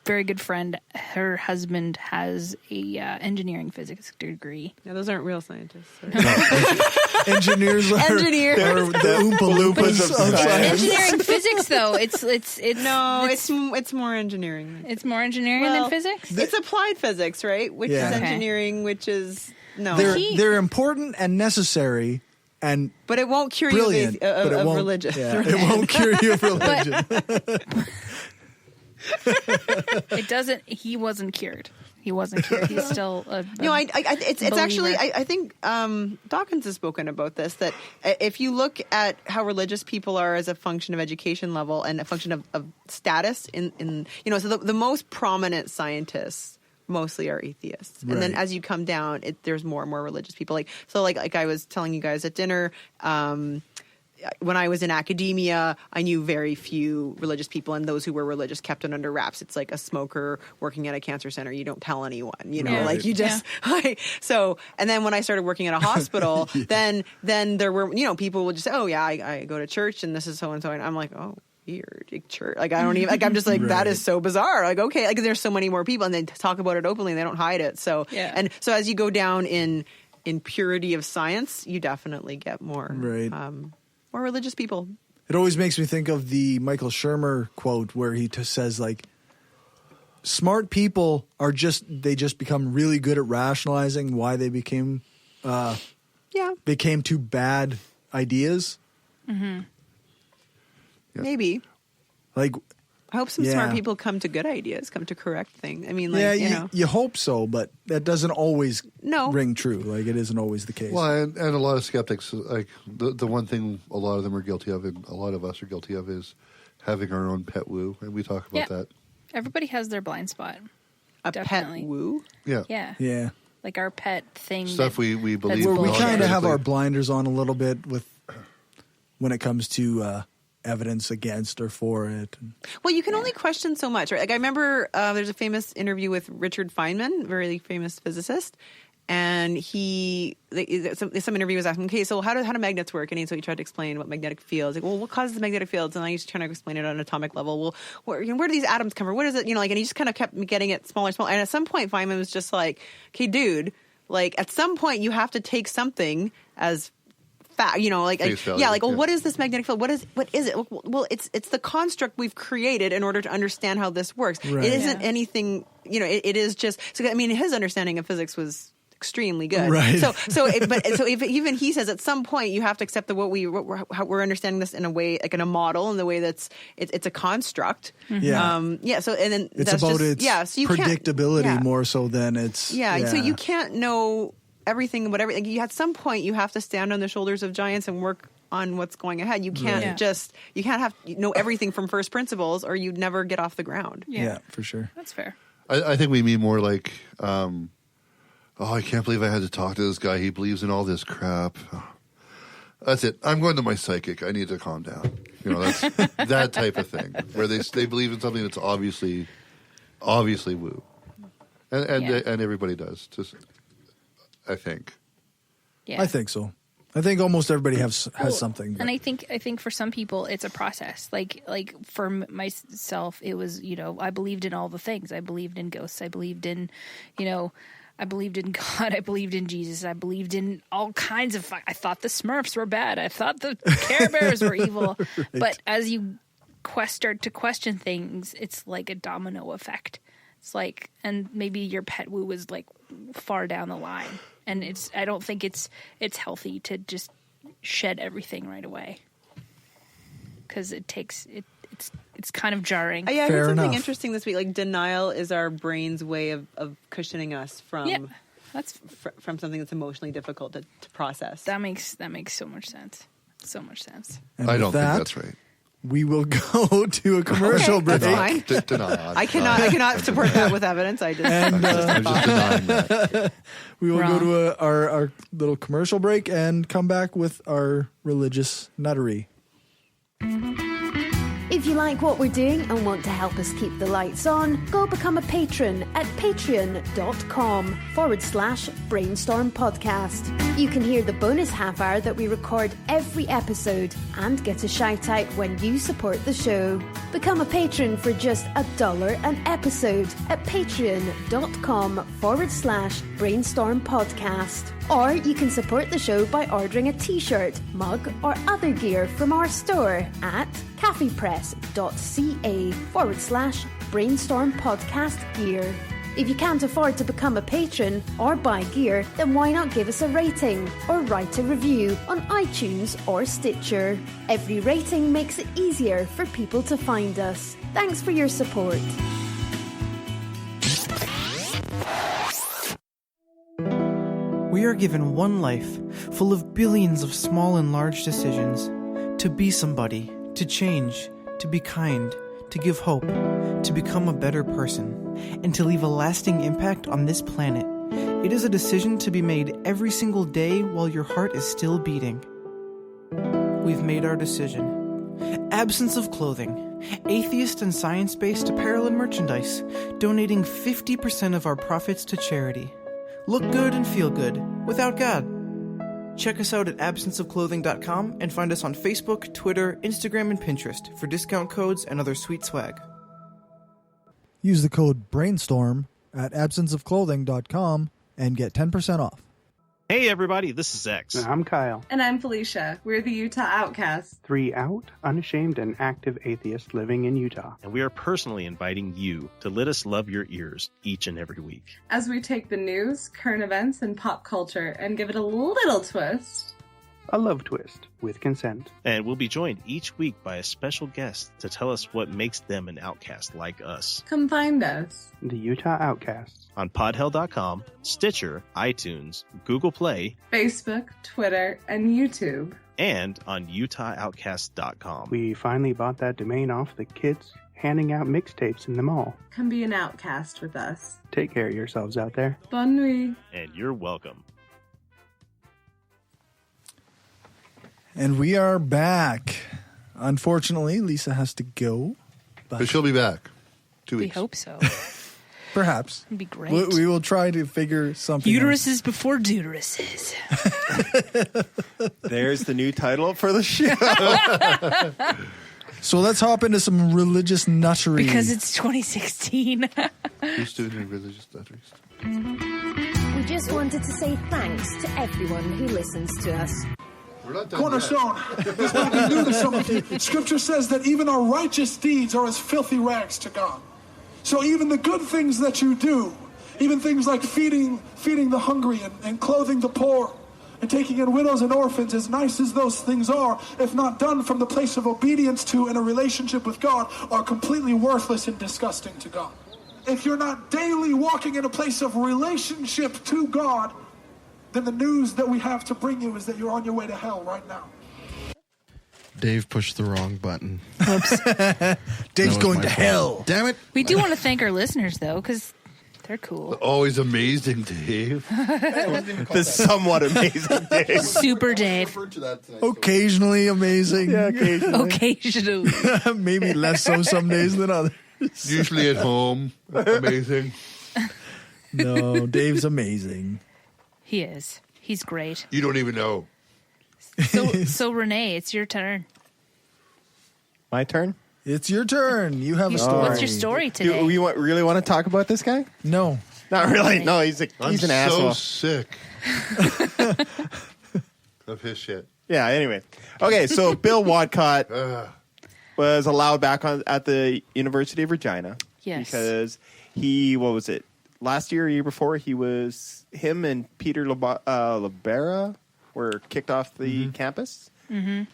very good friend, her husband has a engineering physics degree. Yeah, those aren't real scientists. Engineers are the Oompa Loompas of science. Engineering physics, though, it's more engineering. It's more engineering than physics. It's applied physics, right? Which is engineering, which is They're important and necessary. But it won't cure you of religion. Yeah, it won't cure you of religion. It doesn't. He wasn't cured. He's still it's actually I think Dawkins has spoken about this, that if you look at how religious people are as a function of education level and a function of status in so the most prominent scientists mostly are atheists. And then as you come down, there's more and more religious people. Like I was telling you guys at dinner, when I was in academia, I knew very few religious people, and those who were religious kept it under wraps. It's like a smoker working at a cancer center. You don't tell anyone, like you just, so, and then when I started working at a hospital, then there were, people would just say, oh yeah, I go to church and this is so-and-so. And I'm like, oh, weird church. Like I don't even, I'm just like, that is so bizarre. Like, okay, like there's so many more people and they talk about it openly and they don't hide it. So, and so as you go down in purity of science, you definitely get more, more religious people. It always makes me think of the Michael Shermer quote where he says like, smart people they just become really good at rationalizing why they became two bad ideas. Mm-hmm. Maybe. Like I hope some smart people come to good ideas, come to correct things. I mean, like, you hope so, but that doesn't always ring true. Like, it isn't always the case. Well, and a lot of skeptics, like the one thing a lot of them are guilty of, and a lot of us are guilty of, is having our own pet woo, and we talk about that. Everybody has their blind spot. Definitely. Pet woo? Yeah. Like our pet thing. Stuff we believe. Where we kind of have our blinders on a little bit with when it comes to evidence against or for it. Well, you can only question so much, right? Like, I remember there's a famous interview with Richard Feynman, a very famous physicist, and some interview was asking, okay, so how do magnets work? And so he tried to explain what magnetic fields. Like, well, what causes the magnetic fields? And I used to try to explain it on an atomic level. Well, where do these atoms come from? What is it? And he just kind of kept getting it smaller and smaller. And at some point, Feynman was just like, okay, dude, like, at some point you have to take something as fact, what is this magnetic field? What is it? Well, it's the construct we've created in order to understand how this works. Right. It isn't anything, it is just, so I mean, his understanding of physics was extremely good. Right. So if even he says at some point you have to accept that how we're understanding this in a way, like in a model, in the way that's it's a construct. Yeah. So and then it's that's about just, its predictability more so than it's So you can't know everything, whatever. Like, at some point you have to stand on the shoulders of giants and work on what's going ahead. You can't know everything from first principles, or you'd never get off the ground. Yeah, for sure. That's fair. I think we mean more like, I can't believe I had to talk to this guy. He believes in all this crap. That's it. I'm going to my psychic. I need to calm down. That's that type of thing where they believe in something that's obviously woo, and everybody does. Just, I think. Yeah, I think so. I think almost everybody has something. But. And I think for some people it's a process. Like for myself, it was, I believed in all the things. I believed in ghosts. I believed in, I believed in God. I believed in Jesus. I believed in all kinds of. I thought the Smurfs were bad. I thought the Care Bears were evil. Right. But as you start to question things, it's like a domino effect. It's like, and maybe your pet woo is like far down the line, and I don't think it's healthy to just shed everything right away, because it's kind of jarring. I heard something interesting this week. Like, denial is our brain's way of cushioning us from from something that's emotionally difficult to process. That makes so much sense. So much sense. And I don't think that's right. We will go to a commercial break. That's fine. I cannot support that with evidence. I'm just denying that. We will go to our little commercial break and come back with our religious nuttery. If you like what we're doing and want to help us keep the lights on, go become a patron at patreon.com/Brainstorm Podcast. You can hear the bonus half hour that we record every episode and get a shout out when you support the show. Become a patron for just $1 an episode at patreon.com/Brainstorm Podcast. Or you can support the show by ordering a t-shirt, mug, or other gear from our store at caffeepress.ca/Brainstorm Podcast Gear. If you can't afford to become a patron or buy gear, then why not give us a rating or write a review on iTunes or Stitcher? Every rating makes it easier for people to find us. Thanks for your support. We are given one life, full of billions of small and large decisions. To be somebody, to change, to be kind, to give hope, to become a better person, and to leave a lasting impact on this planet. It is a decision to be made every single day while your heart is still beating. We've made our decision. Absence of Clothing, atheist and science-based apparel and merchandise, donating 50% of our profits to charity. Look good and feel good, without God. Check us out at absenceofclothing.com and find us on Facebook, Twitter, Instagram, and Pinterest for discount codes and other sweet swag. Use the code BRAINSTORM at absenceofclothing.com and get 10% off. Hey everybody, this is X. And I'm Kyle. And I'm Felicia. We're the Utah Outcasts. 3 out, unashamed, and active atheists living in Utah. And we are personally inviting you to let us love your ears each and every week. As we take the news, current events, and pop culture and give it a little twist. A love twist with consent. And we'll be joined each week by a special guest to tell us what makes them an outcast like us. Come find us. The Utah Outcasts. On podhell.com, Stitcher, iTunes, Google Play, Facebook, Twitter, and YouTube. And on UtahOutcast.com. We finally bought that domain off the kids handing out mixtapes in the mall. Come be an outcast with us. Take care of yourselves out there. Bonne nuit. And you're welcome. And we are back. Unfortunately, Lisa has to go. But she'll be back. 2 weeks. We hope so. Perhaps. It'd be great. We will try to figure something Uteruses before deuteruses. There's the new title for the show. So let's hop into some religious nuttery. Because it's 2016. Who's doing religious nutteries? We just wanted to say thanks to everyone who listens to us. Cornerstone, this might be new to some of you. Scripture says that even our righteous deeds are as filthy rags to God. So even the good things that you do, even things like feeding the hungry and clothing the poor and taking in widows and orphans, as nice as those things are, if not done from the place of obedience to and a relationship with God, are completely worthless and disgusting to God. If you're not daily walking in a place of relationship to God, then the news that we have to bring you is that you're on your way to hell right now. Dave pushed the wrong button. Oops. Dave's going to hell. Damn it. We do want to thank our listeners, though, because they're cool. Always amazing, Dave. The somewhat amazing Dave. Super Dave. Occasionally amazing. Yeah, occasionally. Occasionally. Maybe less so some days than others. Usually at home. Amazing. No, Dave's amazing. He is. He's great. You don't even know. So Renee, it's your turn. My turn? It's your turn. You have a story. What's your story today? Do you really want to talk about this guy? No. Not really. No, he's an asshole. I'm so sick of his shit. Yeah, anyway. Okay, so Bill Watcott was allowed back at the University of Regina. Yes. Because last year or year before, him and Peter Libera were kicked off the campus,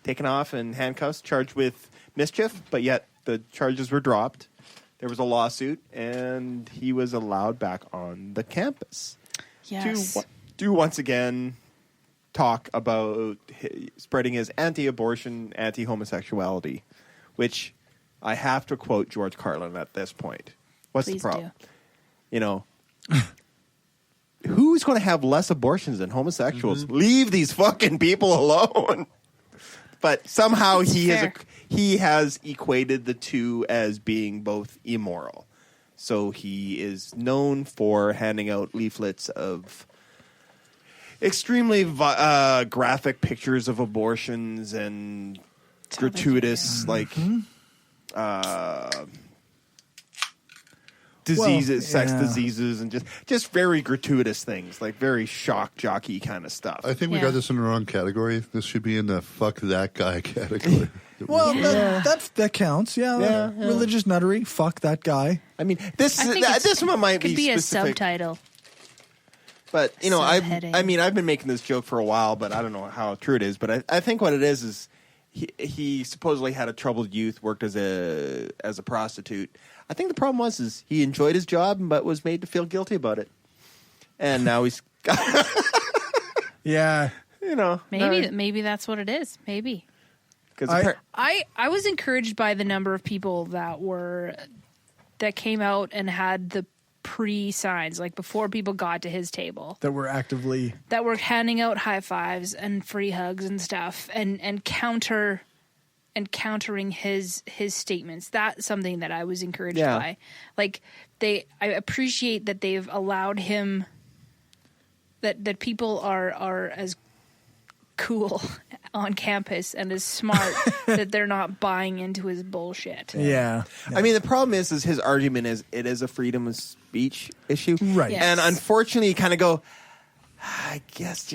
taken off in handcuffs, charged with mischief, but yet the charges were dropped. There was a lawsuit, and he was allowed back on the campus. Yes. To once again talk about spreading his anti-abortion, anti-homosexuality, which I have to quote George Carlin at this point. What's Please the problem? do. You know, who's going to have less abortions than homosexuals? Leave these fucking people alone. But somehow he has equated the two as being both immoral. So he is known for handing out leaflets of extremely graphic pictures of abortions and gratuitous, diseases, sex diseases, and just very gratuitous things, like very shock jockey kind of stuff. I think we got this in the wrong category. This should be in the fuck that guy category. Well, that counts. Yeah. Religious nuttery. Fuck that guy. I mean, this one might could be specific. a subtitle. But, I've been making this joke for a while, but I don't know how true it is. But I think what it is he supposedly had a troubled youth, worked as a prostitute. I think the problem was he enjoyed his job, but was made to feel guilty about it. And now he's... Yeah. Maybe that's what it is. Maybe. I was encouraged by the number of people that came out and had the pre-signs, like before people got to his table, that were handing out high fives and free hugs and stuff, and countering his statements. That's something that I was encouraged by. Like I appreciate that they've allowed him, that people are as cool on campus and as smart that they're not buying into his bullshit. Yeah. I mean, the problem is his argument is it is a freedom of speech issue. Right. Yes. And unfortunately, you kind of go, I guess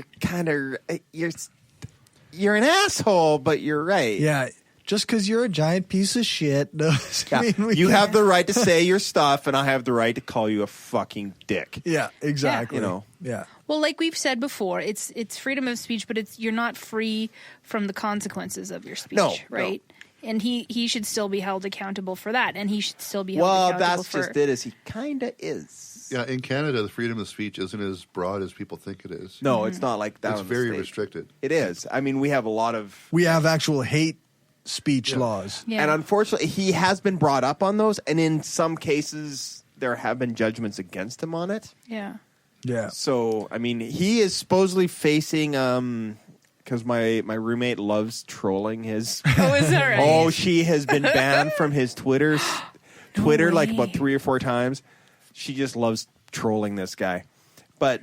you're an asshole, but you're right. Yeah. just because you're a giant piece of shit doesn't mean you have the right to say your stuff, and I have the right to call you a fucking dick. Yeah, exactly. You know. Yeah. Well, like we've said before, it's freedom of speech, but you're not free from the consequences of your speech, right? No. And he should still be held accountable for that, and he should still be held accountable that's just it. Is he kind of is? Yeah, in Canada, the freedom of speech isn't as broad as people think it is. No, it's not like that. It's very restricted. It is. I mean, we have a lot of... We have actual hate speech laws. Yeah. And unfortunately, he has been brought up on those, and in some cases, there have been judgments against him on it. Yeah. Yeah. So, I mean, he is supposedly facing... because my roommate loves trolling his... Oh, is that right? Oh, she has been banned from his Twitter like about 3 or 4 times. She just loves trolling this guy. But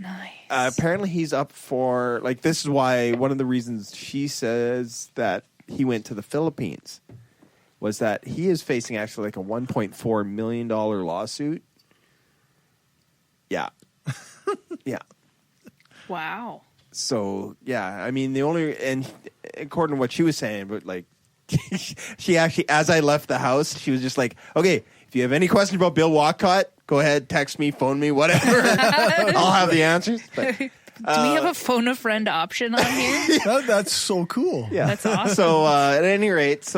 apparently he's up for... Like, this is why one of the reasons she says that he went to the Philippines was that he is facing actually like a $1.4 million lawsuit. Yeah. Yeah. Wow. So, yeah, I mean, and according to what she was saying, but like, she actually, as I left the house, she was just like, okay, if you have any questions about Bill Walcott, go ahead, text me, phone me, whatever. I'll have the answers. But, do we have a phone a friend option on here? That's so cool. Yeah. That's awesome. So, at any rate,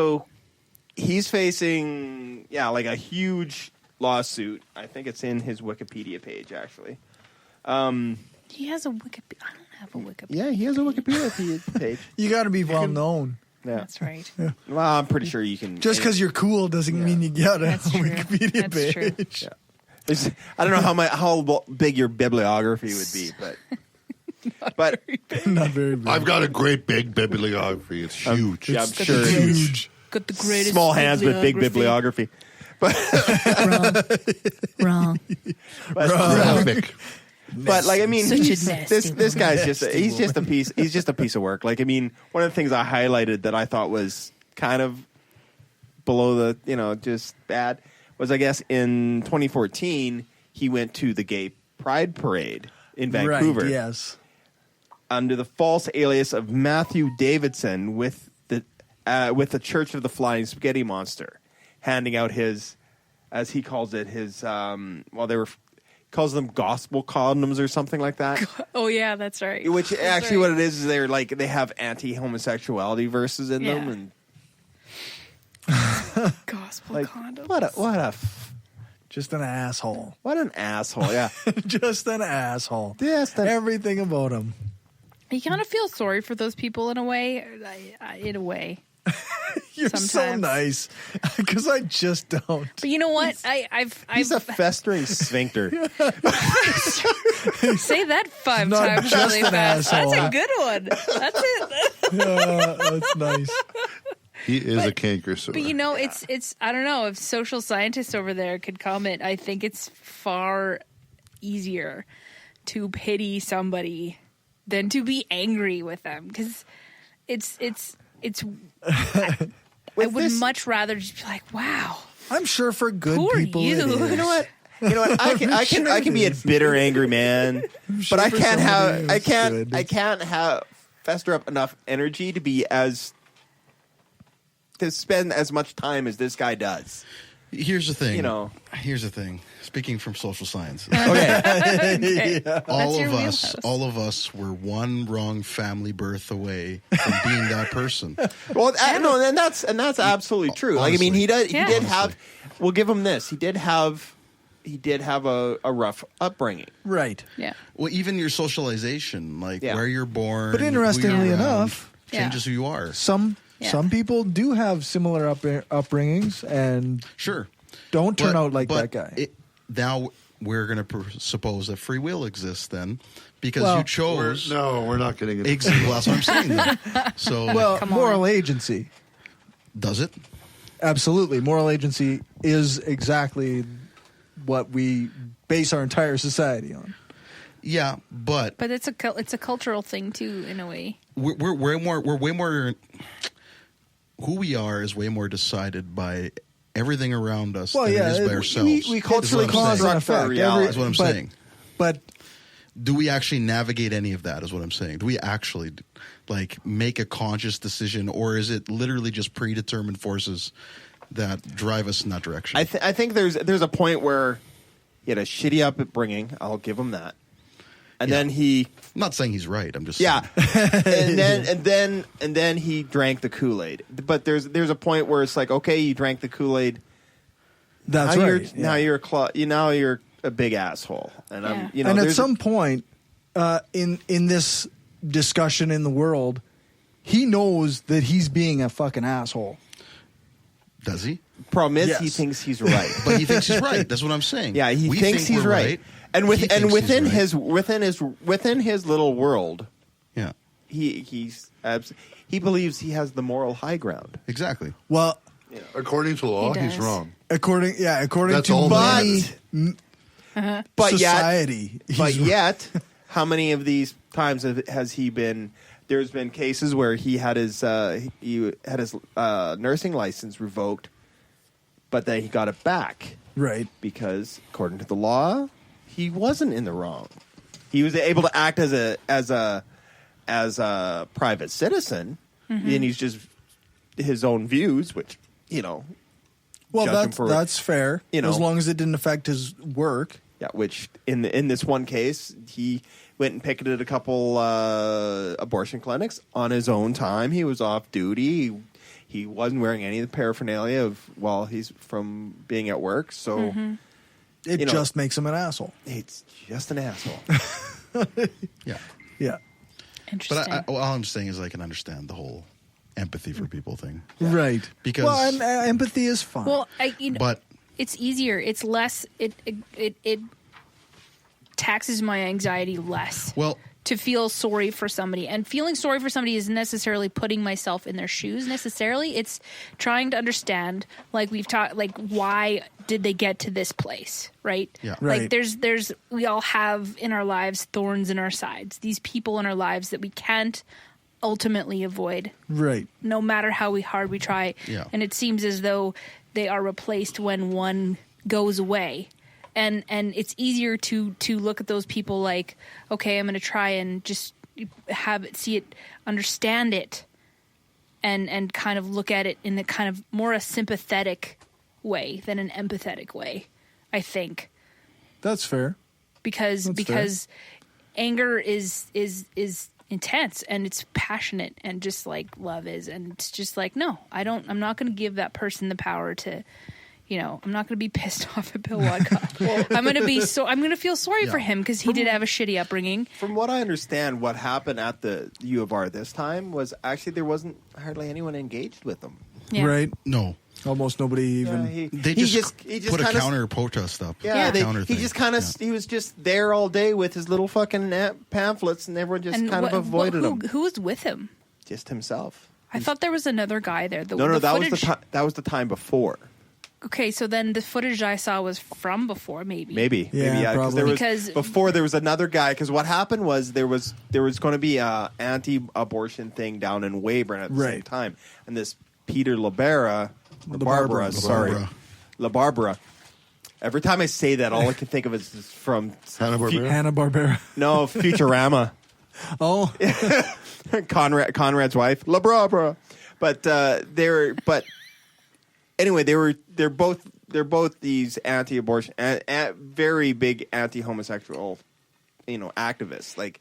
he's facing, like a huge lawsuit. I think it's in his Wikipedia page, actually. He has a Wikipedia. I don't have a Wikipedia. Yeah, he has a Wikipedia page. You got to be well known. Yeah. That's right. Yeah. Well, I'm pretty sure you can. Just because you're cool doesn't mean you got a Wikipedia page. Yeah. I don't know how big your bibliography would be, but not very big. I've got a great big bibliography. It's huge. I'm sure it's huge. Got the greatest small hands but big bibliography. But wrong. Graphic. But like, I mean, this guy's he's just a piece of work. Like, I mean, one of the things I highlighted that I thought was kind of below the, just bad was, I guess, in 2014 he went to the Gay Pride Parade in Vancouver. Right, yes. Under the false alias of Matthew Davidson with the Church of the Flying Spaghetti Monster, handing out his, as he calls it, his calls them gospel condoms or something like that. Oh yeah, that's right. Which that's actually right. what it is they're like, they have anti-homosexuality verses in them, and gospel condoms. Just an asshole. What an asshole! Yeah, just an asshole. Yes, everything about him. You kind of feel sorry for those people in a way. You're sometimes. So nice, because I just don't. But you know what? He's a festering sphincter. Say that 5 Not times just really an fast. asshole. That's a good one. That's it. That's nice. He is a canker sore. But it's I don't know if social scientists over there could comment. I think it's far easier to pity somebody than to be angry with them, because it's I would much rather just be like, wow. I'm sure for good Who are people you? it is. You know what? I can be a bitter, angry man, but I can't have fester up enough energy to spend as much time as this guy does. Here's the thing. Here's the thing. Speaking from social science, okay. all of us were one wrong family birth away from being that person. Well, no, and that's absolutely true. Honestly. Like, I mean, he did have. We'll give him this. He did have a rough upbringing. Right. Yeah. Well, even your socialization, like where you're born. But interestingly enough, changes who you are. Some people do have similar upbringings and don't turn out like that guy. Now we're going to suppose that free will exists then, because you chose. We're not getting into exactly. Well, that's what I'm saying. Then. So, moral agency. Does it? Absolutely. Moral agency is exactly what we base our entire society on. Yeah, but it's a cultural thing too, in a way. We're way more. Who we are is way more decided by everything around us than it is by ourselves. We culturally cause and effect. That's what I'm saying. But do we actually navigate any of that is what I'm saying. Do we actually like make a conscious decision, or is it literally just predetermined forces that drive us in that direction? I think there's a point where he had a shitty upbringing. I'll give him that. And then he... I'm not saying he's right. I'm just saying. and then he drank the Kool-Aid. But there's a point where it's like, okay, you drank the Kool-Aid. That's now right. Now you're a big asshole. And I'm and at some point in this discussion in the world, he knows that he's being a fucking asshole. Does he? Problem is, he thinks he's right. But he thinks he's right. That's what I'm saying. Yeah, he thinks he's right. And within his little world, yeah, he believes he has the moral high ground. Exactly. Well, according to law, he's wrong. According That's to all money, society. But yet, how many of these times has he been? There's been cases where he had his nursing license revoked, but then he got it back. Right. Because according to the law, he wasn't in the wrong. He was able to act as a private citizen, and he's just his own views, which well, that's fair. As long as it didn't affect his work. Yeah, which in this one case, he went and picketed a couple abortion clinics on his own time. He was off duty. He wasn't wearing any of the paraphernalia while he's from being at work. So it just makes him an asshole. It's just an asshole. Yeah. Yeah. Interesting. But all I'm saying is I can understand the whole empathy for people thing. Right. Because empathy is fine. Well, but it's easier. It's less. It taxes my anxiety less. Well, to feel sorry for somebody, and feeling sorry for somebody isn't necessarily putting myself in their shoes. Necessarily, it's trying to understand. Like we've talked, like why did they get to this place, right? Yeah. Like there's we all have in our lives thorns in our sides. These people in our lives that we can't ultimately avoid, right? No matter how hard we try. Yeah. And it seems as though they are replaced when one goes away. And it's easier to look at those people like, okay, I'm going to try and just have it, see it, understand it, and kind of look at it in a kind of more a sympathetic way than an empathetic way, I think. That's fair. Because anger is intense and it's passionate and just like love is, and it's just like, no, I'm not going to give that person the power to. I'm not going to be pissed off at Bill Wadcott. I'm going to feel sorry for him because he did have a shitty upbringing. From what I understand, what happened at the U of R this time was actually there wasn't hardly anyone engaged with him. Yeah. Right? No. Almost nobody even. They just put a counter protest up. Yeah, he just kind of he was just there all day with his little fucking pamphlets, and everyone just kind of avoided him. Who was with him? Just himself. I thought there was another guy there. No, that was the time before. Okay, so then the footage I saw was from before, maybe. Maybe, probably. Because before there was another guy. Because what happened was there was going to be a anti-abortion thing down in Weyburn at the same time, and this Peter LaBarbera. Every time I say that, all I can think of is from Hanna-Barbera. No, Futurama. Oh, Conrad's wife, LaBarbera. Anyway, they're both these anti-abortion, very big anti-homosexual, activists. Like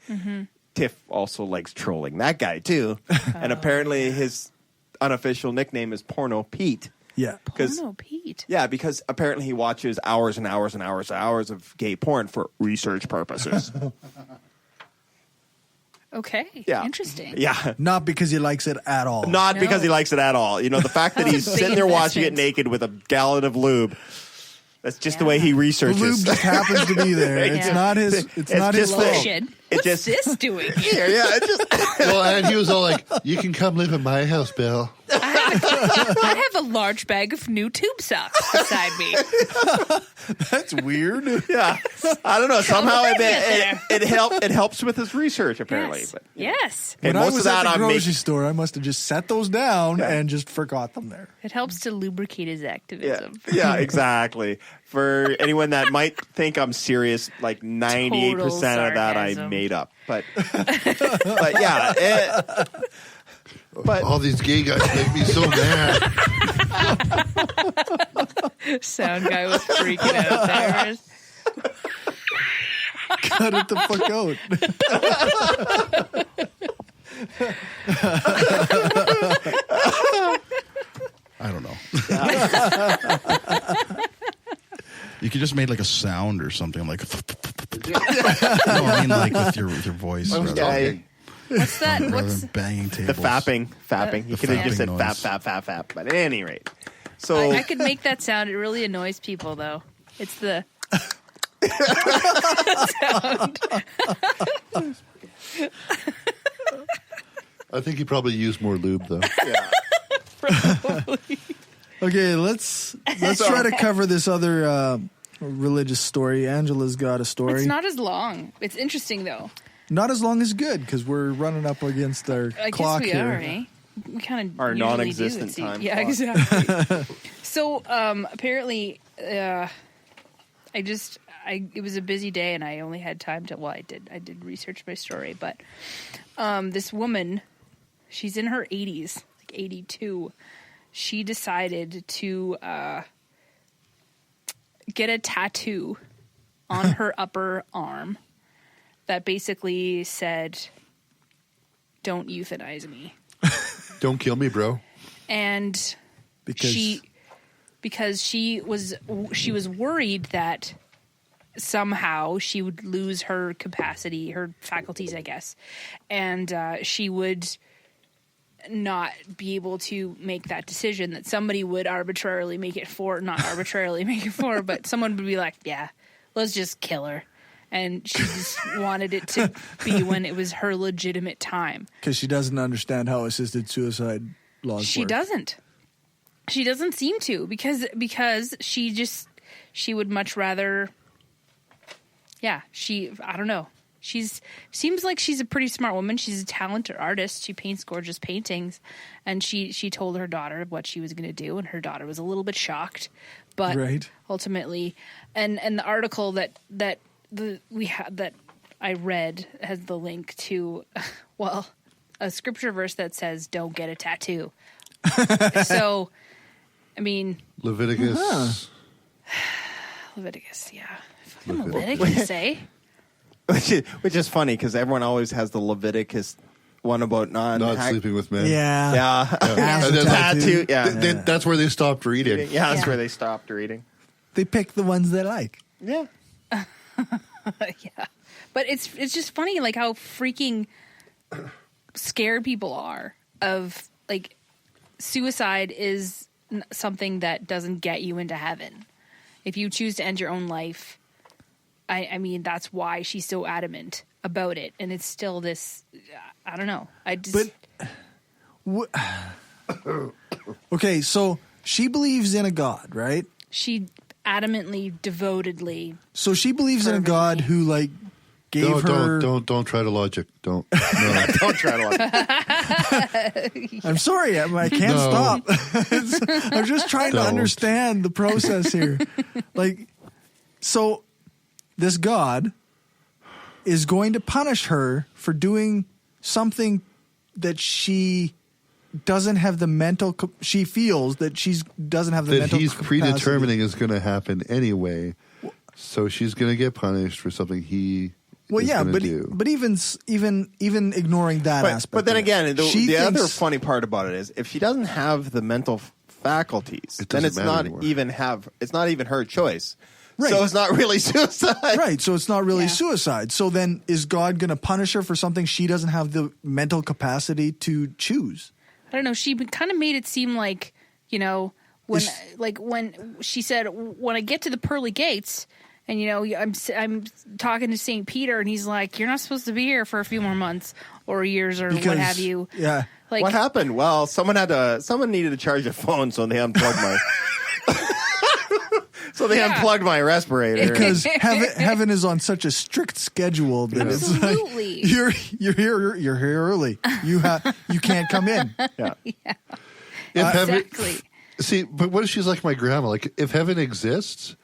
Tiff also likes trolling that guy too, and apparently his unofficial nickname is Porno Pete. Yeah, Porno Pete. Yeah, because apparently he watches hours and hours and hours and hours of gay porn for research purposes. Okay. Yeah. Interesting. Yeah. Not because he likes it at all. Not because he likes it at all. The fact that he's sitting there watching it naked with a gallon of lube. That's just the way he researches. The lube just happens to be there. It's not his. It's not his fault. What's this doing? Yeah. It just. Well, and he was all like, "You can come live in my house, Bill." I have a large bag of new tube socks beside me. That's weird. Yeah, I don't know. Somehow it helps with his research apparently. Yes. But Yes. When most I was of that at the I'm grocery store, I must have just set those down and just forgot them there. It helps to lubricate his activism. Yeah, exactly. For anyone that might think I'm serious, like 98% of that I made up. But yeah. But all these gay guys make me so mad. Sound guy was freaking out there. Cut it the fuck out. I don't know. You could just make like a sound or something like. No, I mean like with your voice. What's that? Rather than banging tables. The fapping. You could have just said noise. fap. But at any rate, so I could make that sound. It really annoys people, though. It's the sound. I think he probably used more lube though. Yeah. Probably. Okay, let's try to cover this other religious story. Angela's got a story. It's not as long. It's interesting, though. Not as long as good because we're running up against our clock here. here. Are, eh? We kind of our non-existent time. Yeah, clock. exactly. So apparently, it was a busy day, and I only had time to. Well, I did research my story, but this woman, she's in her 80s, like 82. She decided to get a tattoo on her upper arm that basically said, "Don't euthanize me." Don't kill me, bro. And because she was worried that somehow she would lose her capacity, her faculties, I guess, and she would not be able to make that decision, that somebody would arbitrarily make it for, not arbitrarily make it for, but someone would be like, yeah, let's just kill her. And she just wanted it to be when it was her legitimate time. Because she doesn't understand how assisted suicide laws work. She doesn't. She doesn't seem to, because she would much rather, I don't know. Seems like she's a pretty smart woman. She's a talented artist. She paints gorgeous paintings, and she told her daughter what she was going to do, and her daughter was a little bit shocked, but ultimately, and the article that I read has the link to, a scripture verse that says, "Don't get a tattoo." So, I mean, Leviticus. Leviticus, yeah, fucking Leviticus, eh? Which is funny because everyone always has the Leviticus one about not sleeping with men. Yeah. And then tattoo. That's where they stopped reading. Yeah, that's where they stopped reading. They pick the ones they like. Yeah. Yeah, but it's just funny, like how freaking scared people are of, like, suicide is something that doesn't get you into heaven. If you choose to end your own life, I mean, that's why she's so adamant about it, and it's still this. I don't know. Okay, so she believes in a God, right? She adamantly, devotedly. So she believes in a God who, like, gave her. Don't try to logic. Don't. No. Don't try to logic. I'm sorry, I can't stop. I'm just trying to understand the process here. Like, so this God is going to punish her for doing something that she doesn't have the mental. She feels that she doesn't have the that mental. He's capacity. predetermining is going to happen anyway. So she's going to get punished for something he. Well, yeah, but even ignoring that aspect. But then again, the other funny part about it is if she doesn't have the mental faculties, then it's not even her choice. Right. So it's not really suicide. Right. So it's not really suicide. So then is God going to punish her for something she doesn't have the mental capacity to choose? I don't know. She kind of made it seem like, when she said, when I get to the pearly gates And, you know, I'm talking to St. Peter, and he's like, you're not supposed to be here for a few more months or years or what have you. Yeah. Like, what happened? Well, someone needed to charge a phone, so they unplugged my... unplugged my respirator. Because heaven is on such a strict schedule that Absolutely. it's like, you're here early. You can't come in. Yeah. Exactly. See, but what if she's like my grandma? Like, if heaven exists,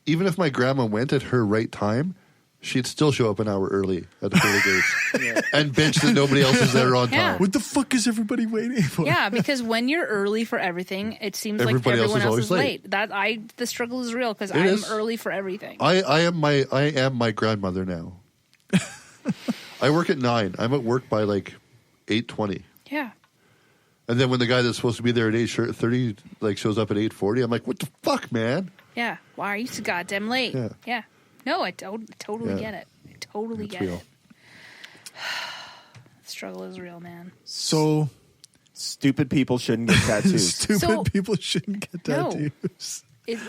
even if my grandma went at her right time, she'd still show up an hour early at the pearly gates and bitch that nobody else is there on time. What the fuck is everybody waiting for? Yeah, because when you're early for everything, it seems like everyone else is late. The struggle is real because I'm early for everything. I am my grandmother now. I work at 9. I'm at work by like 8:20. Yeah. And then when the guy that's supposed to be there at 8:30 like shows up at 8:40, I'm like, what the fuck, man? Yeah. Why are you so goddamn late? Yeah. No, I totally get it. I totally get it. The struggle is real, man. So stupid people shouldn't get tattoos. People shouldn't get tattoos. It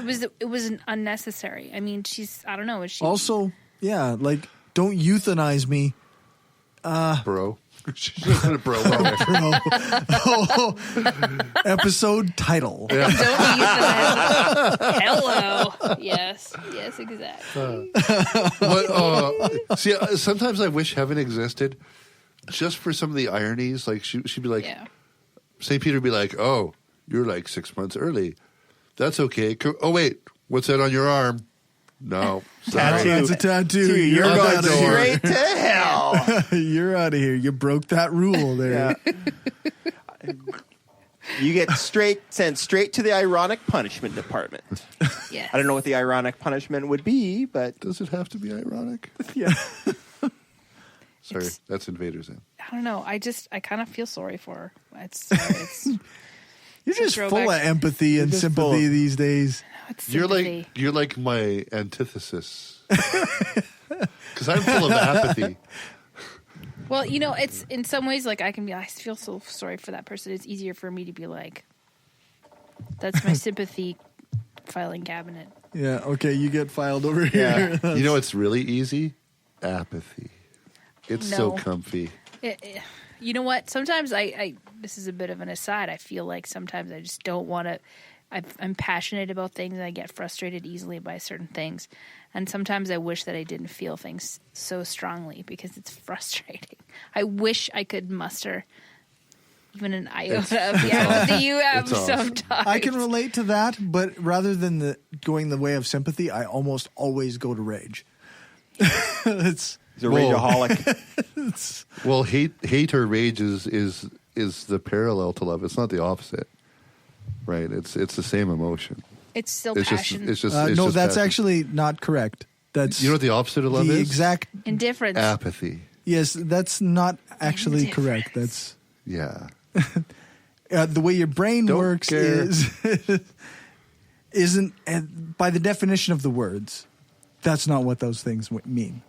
was unnecessary. I mean, I don't know. Is she also, yeah, like, don't euthanize me. Bro. She's just a bro. Episode title. Yeah. Hello. Yes, exactly. See, sometimes I wish heaven existed just for some of the ironies. Like, she'd be like, St. Peter would be like, oh, you're like 6 months early. That's okay. Oh, wait, what's that on your arm? No. Tattoo. That's a tattoo. You're going straight to hell. You're out of here. You broke that rule there. Yeah. You get sent straight to the ironic punishment department. Yes. I don't know what the ironic punishment would be, but... Does it have to be ironic? Yeah. Sorry, that's Invader Zim. I don't know. I kind of feel sorry for her. You're just full of empathy and sympathy these days. You're like my antithesis. Because I'm full of apathy. Well, you know, it's in some ways like I feel so sorry for that person. It's easier for me to be like, that's my sympathy filing cabinet. Yeah, okay, you get filed over here. You know what's really easy? Apathy. It's so comfy. You know what? Sometimes this is a bit of an aside. I feel like sometimes I just don't want to. I'm passionate about things and I get frustrated easily by certain things. And sometimes I wish that I didn't feel things so strongly because it's frustrating. I wish I could muster even an iota of the empathy you have sometimes. I can relate to that, but rather than going the way of sympathy, I almost always go to rage. He's a rageaholic. Well, hate or rage is the parallel to love. It's not the opposite. Right, it's the same emotion. It's still passion. That's passion. Actually not correct. That's you know what the opposite of love is? Exact indifference. Apathy. Yes, that's not actually correct. That's the way your brain works isn't by the definition of the words. That's not what those things mean.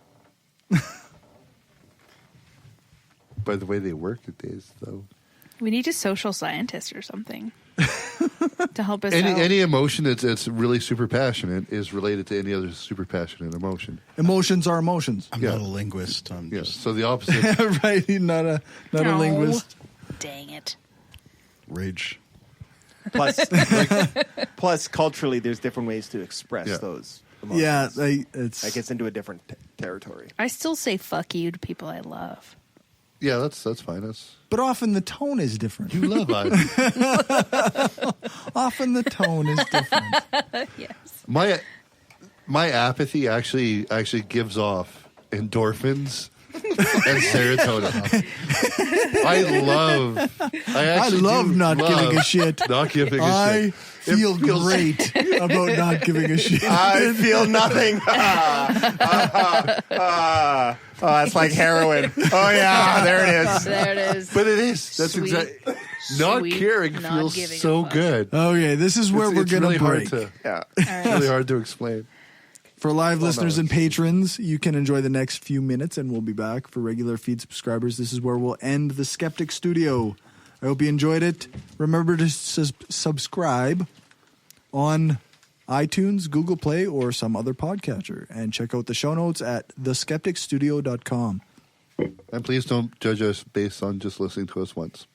By the way they work, it is though. We need a social scientist or something. To help us out. Any emotion that's really super passionate is related to any other super passionate emotion. Emotions are emotions. I'm not a linguist. I'm just... So the opposite. Right, not a linguist. Dang it. Rage. Plus, culturally, there's different ways to express those emotions. Yeah, that gets into a different territory. I still say fuck you to people I love. Yeah, that's fine. But often the tone is different. You love us. Often the tone is different. Yes. My apathy actually gives off endorphins and serotonin. I love not giving a shit. Not giving a shit. I feel great about not giving a shit. I feel nothing. That's like heroin. Oh yeah, there it is. There it is. But it is. That's exactly. Not caring feels so good. Okay, this is where we're going to break. It's really hard to explain. For live listeners and patrons, you can enjoy the next few minutes, and we'll be back. For regular feed subscribers, this is where we'll end the Skeptic Studio. I hope you enjoyed it. Remember to subscribe on iTunes, Google Play, or some other podcatcher. And check out the show notes at theskepticstudio.com. And please don't judge us based on just listening to us once.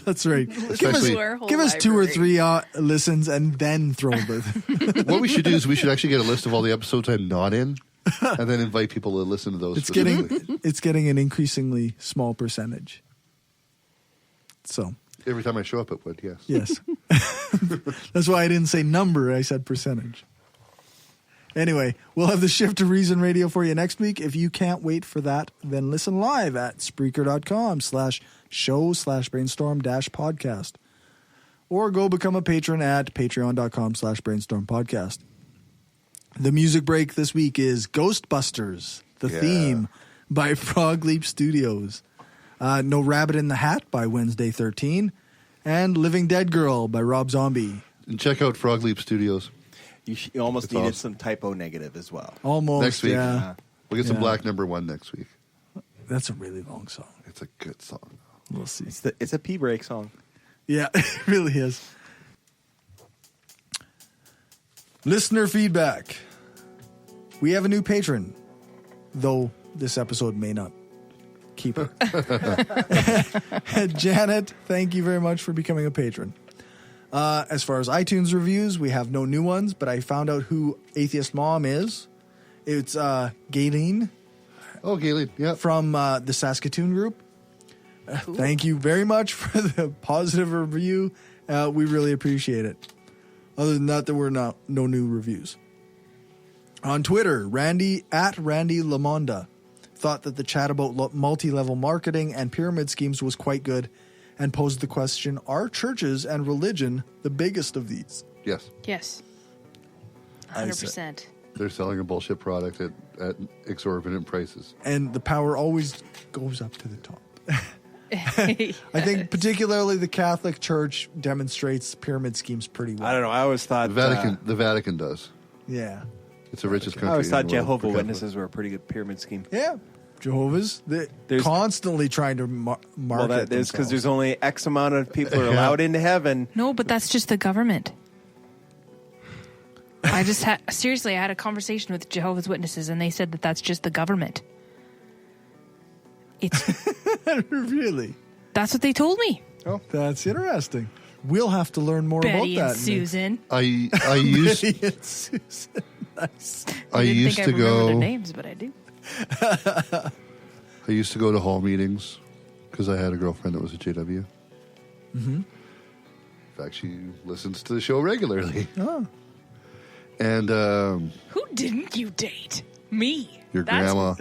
That's right. Give us 2 or 3 listens and then throw the... What we should do is we should actually get a list of all the episodes I'm not in and then invite people to listen to those. It's getting an increasingly small percentage. So every time I show up, it would, yes. Yes. That's why I didn't say number. I said percentage. Anyway, we'll have the Shift to Reason radio for you next week. If you can't wait for that, then listen live at Spreaker.com/show/brainstorm-podcast. Or go become a patron at patreon.com/brainstormpodcast. The music break this week is Ghostbusters, the theme by Frog Leap Studios. No Rabbit in the Hat by Wednesday 13. And Living Dead Girl by Rob Zombie. And check out Frog Leap Studios. You almost needed some typo negative as well. Almost, next week. Yeah. We'll get some Black Number 1 next week. That's a really long song. It's a good song. We'll see. It's a pee break song. Yeah, it really is. Listener feedback. We have a new patron, though this episode may not keep it. Janet, thank you very much for becoming a patron. As far as iTunes reviews, we have no new ones, but I found out who Atheist Mom is. It's Gayleen. Oh, Gayleen, yeah. From the Saskatoon group. Thank you very much for the positive review. We really appreciate it. Other than that, there were no new reviews. On Twitter, Randy Lamonda thought that the chat about multi-level marketing and pyramid schemes was quite good and posed the question, are churches and religion the biggest of these? Yes. Yes. 100%. They're selling a bullshit product at exorbitant prices. And the power always goes up to the top. Yes. I think particularly the Catholic Church demonstrates pyramid schemes pretty well. I don't know. I always thought... The Vatican does. Yeah. It's the richest country. I always thought in the world Jehovah's for Witnesses were a pretty good pyramid scheme. Yeah. Jehovah's, they're constantly trying to market well, that is because there's only X amount of people are allowed into heaven. No, but that's just the government. I had a conversation with Jehovah's Witnesses, and they said that that's just the government. It's really? That's what they told me. Oh, that's interesting. We'll have to learn more Betty about that. And Susan. I used Betty and Susan. Nice. I used to go. Their names, but I do. I used to go to hall meetings because I had a girlfriend that was a JW. Mm-hmm. In fact, she listens to the show regularly. Oh. And who didn't you date? Me. Grandma.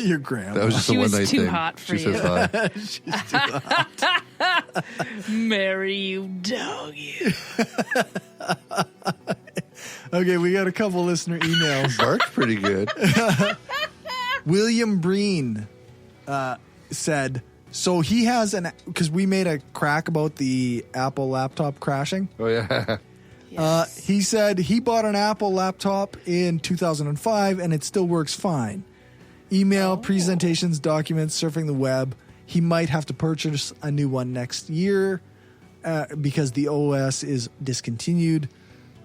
Your grandma. That was just a one night thing. She was too hot for she you. Says hi. She's too hot. Marry you, doggy. Okay, we got a couple listener emails. Bark's pretty good. William Breen said, so he has because we made a crack about the Apple laptop crashing. Oh, yeah. Yes. He said he bought an Apple laptop in 2005 and it still works fine. Email, presentations, documents, surfing the web. He might have to purchase a new one next year because the OS is discontinued.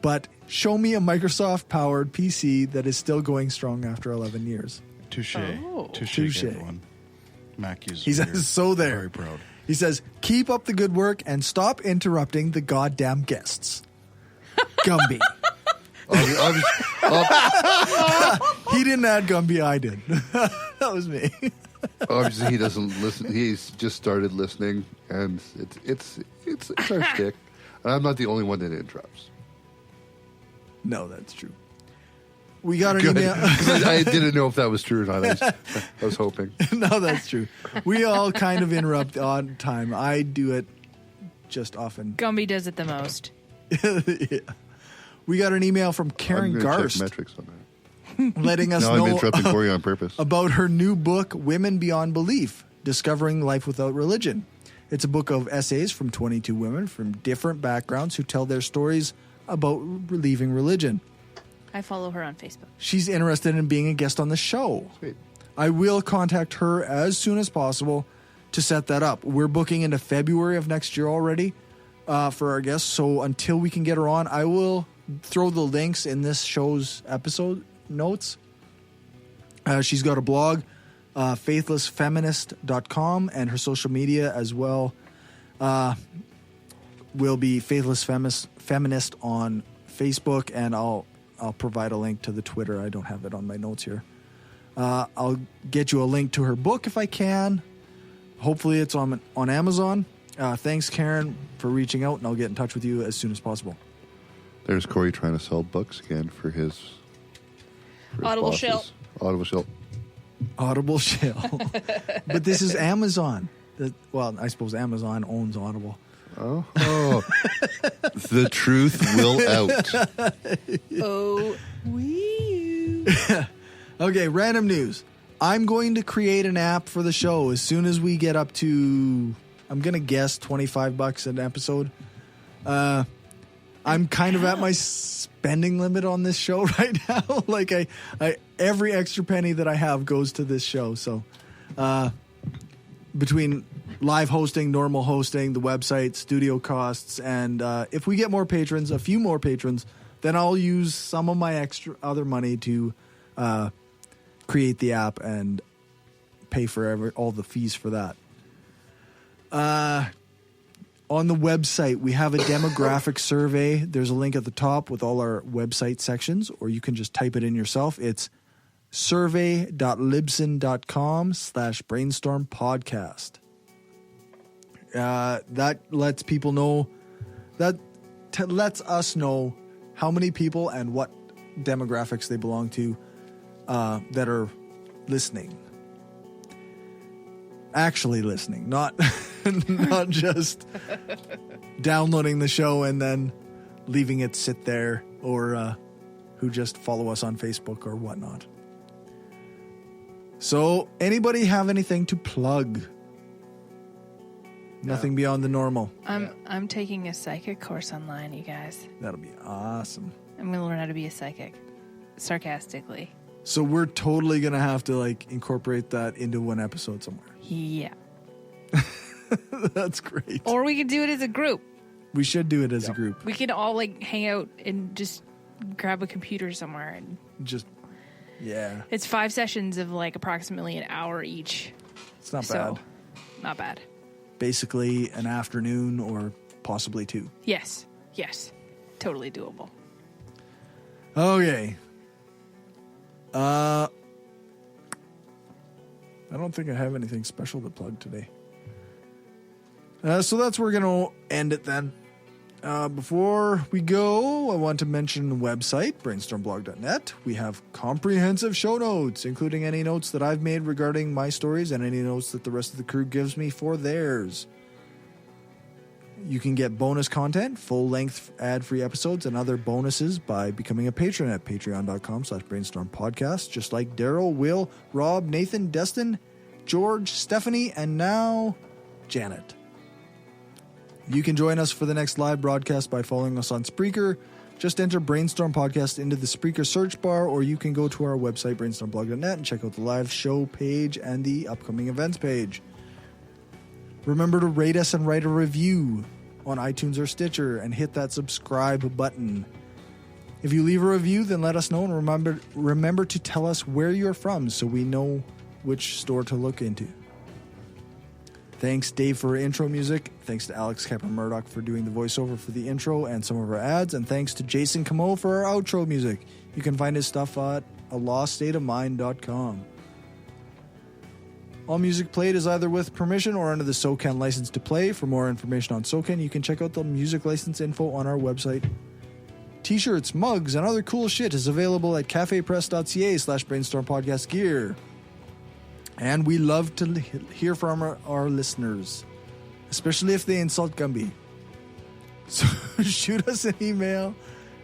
But show me a Microsoft-powered PC that is still going strong after 11 years. Touche. Oh. Touche, everyone. Mac users. He says, so there. Very proud. He says, keep up the good work and stop interrupting the goddamn guests. Gumby. He didn't add Gumby, I did. That was me. Obviously, he doesn't listen. He's just started listening, and it's our shtick. And I'm not the only one that interrupts. No, that's true. We got an Good. email. I didn't know if that was true or not. I was hoping. No, that's true. We all kind of interrupt on time. I do it just often. Gumby does it the most. Yeah. We got an email from Karen I'm gonna Garst. check metrics on that. Letting us no, know I'm interrupting Corey on purpose. about her new book, Women Beyond Belief, Discovering Life Without Religion. It's a book of essays from 22 women from different backgrounds who tell their stories about leaving religion. I follow her on Facebook. She's interested in being a guest on the show. Sweet. I will contact her as soon as possible to set that up. We're booking into February of next year already for our guests, so until we can get her on, I will throw the links in this show's episode notes. She's got a blog, faithlessfeminist.com, and her social media as well will be Faithless Feminist on Facebook, and I'll provide a link to the Twitter. I don't have it on my notes here. I'll get you a link to her book if I can. Hopefully it's on Amazon. Thanks, Karen, for reaching out, and I'll get in touch with you as soon as possible. There's Corey trying to sell books again for his Audible bosses. Shell. Audible Shell. Audible Shell. But this is Amazon. Well, I suppose Amazon owns Audible. Oh. The truth will out. Oh, Okay, random news. I'm going to create an app for the show as soon as we get up to, I'm going to guess, $25 an episode. I'm kind of at my spending limit on this show right now. Like I every extra penny that I have goes to this show. So between live hosting, normal hosting, the website, studio costs, and if we get more patrons, a few more patrons, then I'll use some of my other money to create the app and pay for all the fees for that. On the website, we have a demographic survey. There's a link at the top with all our website sections, or you can just type it in yourself. It's survey.libsyn.com/brainstormpodcast. That lets people know, lets us know how many people and what demographics they belong to that are listening. Actually listening, not just downloading the show and then leaving it sit there, or who just follow us on Facebook or whatnot. So, anybody have anything to plug? Nothing beyond the normal. I'm taking a psychic course online, you guys. That'll be awesome. I'm going to learn how to be a psychic, sarcastically. So we're totally going to have to incorporate that into one episode somewhere. Yeah. That's great. Or we could do it as a group. We should do it as a group. We could all hang out and just grab a computer somewhere and just, yeah. It's 5 sessions of approximately an hour each. It's not bad. Not bad. Basically an afternoon or possibly 2. Yes. Totally doable. Okay. I don't think I have anything special to plug today. So that's where we're going to end it then. Before we go, I want to mention the website, brainstormblog.net. We have comprehensive show notes, including any notes that I've made regarding my stories and any notes that the rest of the crew gives me for theirs. You can get bonus content, full-length ad-free episodes, and other bonuses by becoming a patron at patreon.com/brainstormpodcast, just like Daryl, Will, Rob, Nathan, Destin, George, Stephanie, and now Janet. You can join us for the next live broadcast by following us on Spreaker. Just enter Brainstorm Podcast into the Spreaker search bar, or you can go to our website, brainstormblog.net, and check out the live show page and the upcoming events page. Remember to rate us and write a review on iTunes or Stitcher, and hit that subscribe button. If you leave a review, then let us know, and remember to tell us where you're from so we know which store to look into. Thanks, Dave, for intro music. Thanks to Alex Kappa-Murdoch for doing the voiceover for the intro and some of our ads. And thanks to Jason Camo for our outro music. You can find his stuff at aloststateofmind.com. All music played is either with permission or under the SOCAN license to play. For more information on SOCAN, you can check out the music license info on our website. T-shirts, mugs, and other cool shit is available at cafepress.ca/brainstormpodcastgear. And we love to hear from our listeners, especially if they insult Gumby. So shoot us an email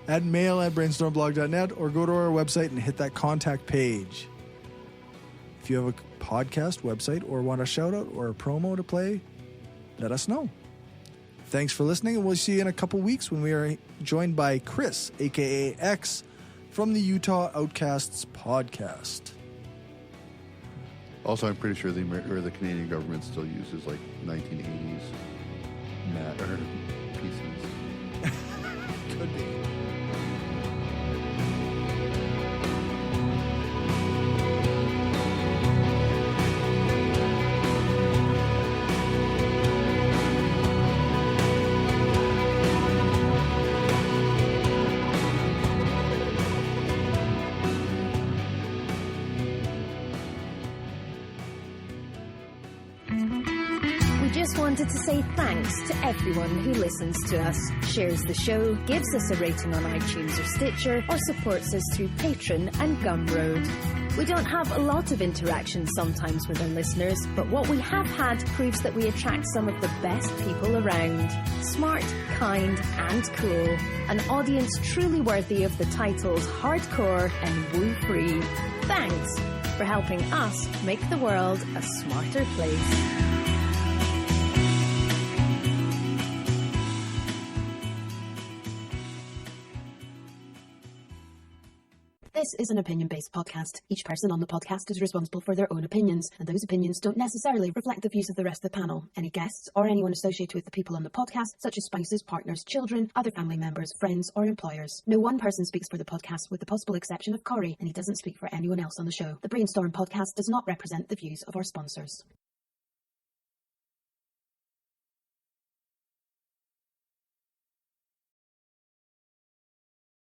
at mail@brainstormblog.net, or go to our website and hit that contact page. If you have a podcast website or want a shout out or a promo to play, let us know. Thanks for listening, and we'll see you in a couple weeks when we are joined by Chris, aka X, from the Utah Outcasts podcast. Also, I'm pretty sure the Canadian government still uses 1980s pieces. Could be. just wanted to say thanks to everyone who listens to us, shares the show, gives us a rating on iTunes or Stitcher, or supports us through Patreon and Gumroad. We don't have a lot of interaction sometimes with our listeners, but what we have had proves that we attract some of the best people around. Smart, kind, and cool. An audience truly worthy of the titles hardcore and woo-free. Thanks for helping us make the world a smarter place. This is an opinion-based podcast. Each person on the podcast is responsible for their own opinions, and those opinions don't necessarily reflect the views of the rest of the panel. Any guests or anyone associated with the people on the podcast, such as spouses, partners, children, other family members, friends, or employers. No one person speaks for the podcast with the possible exception of Corey, and he doesn't speak for anyone else on the show. The Brainstorm podcast does not represent the views of our sponsors.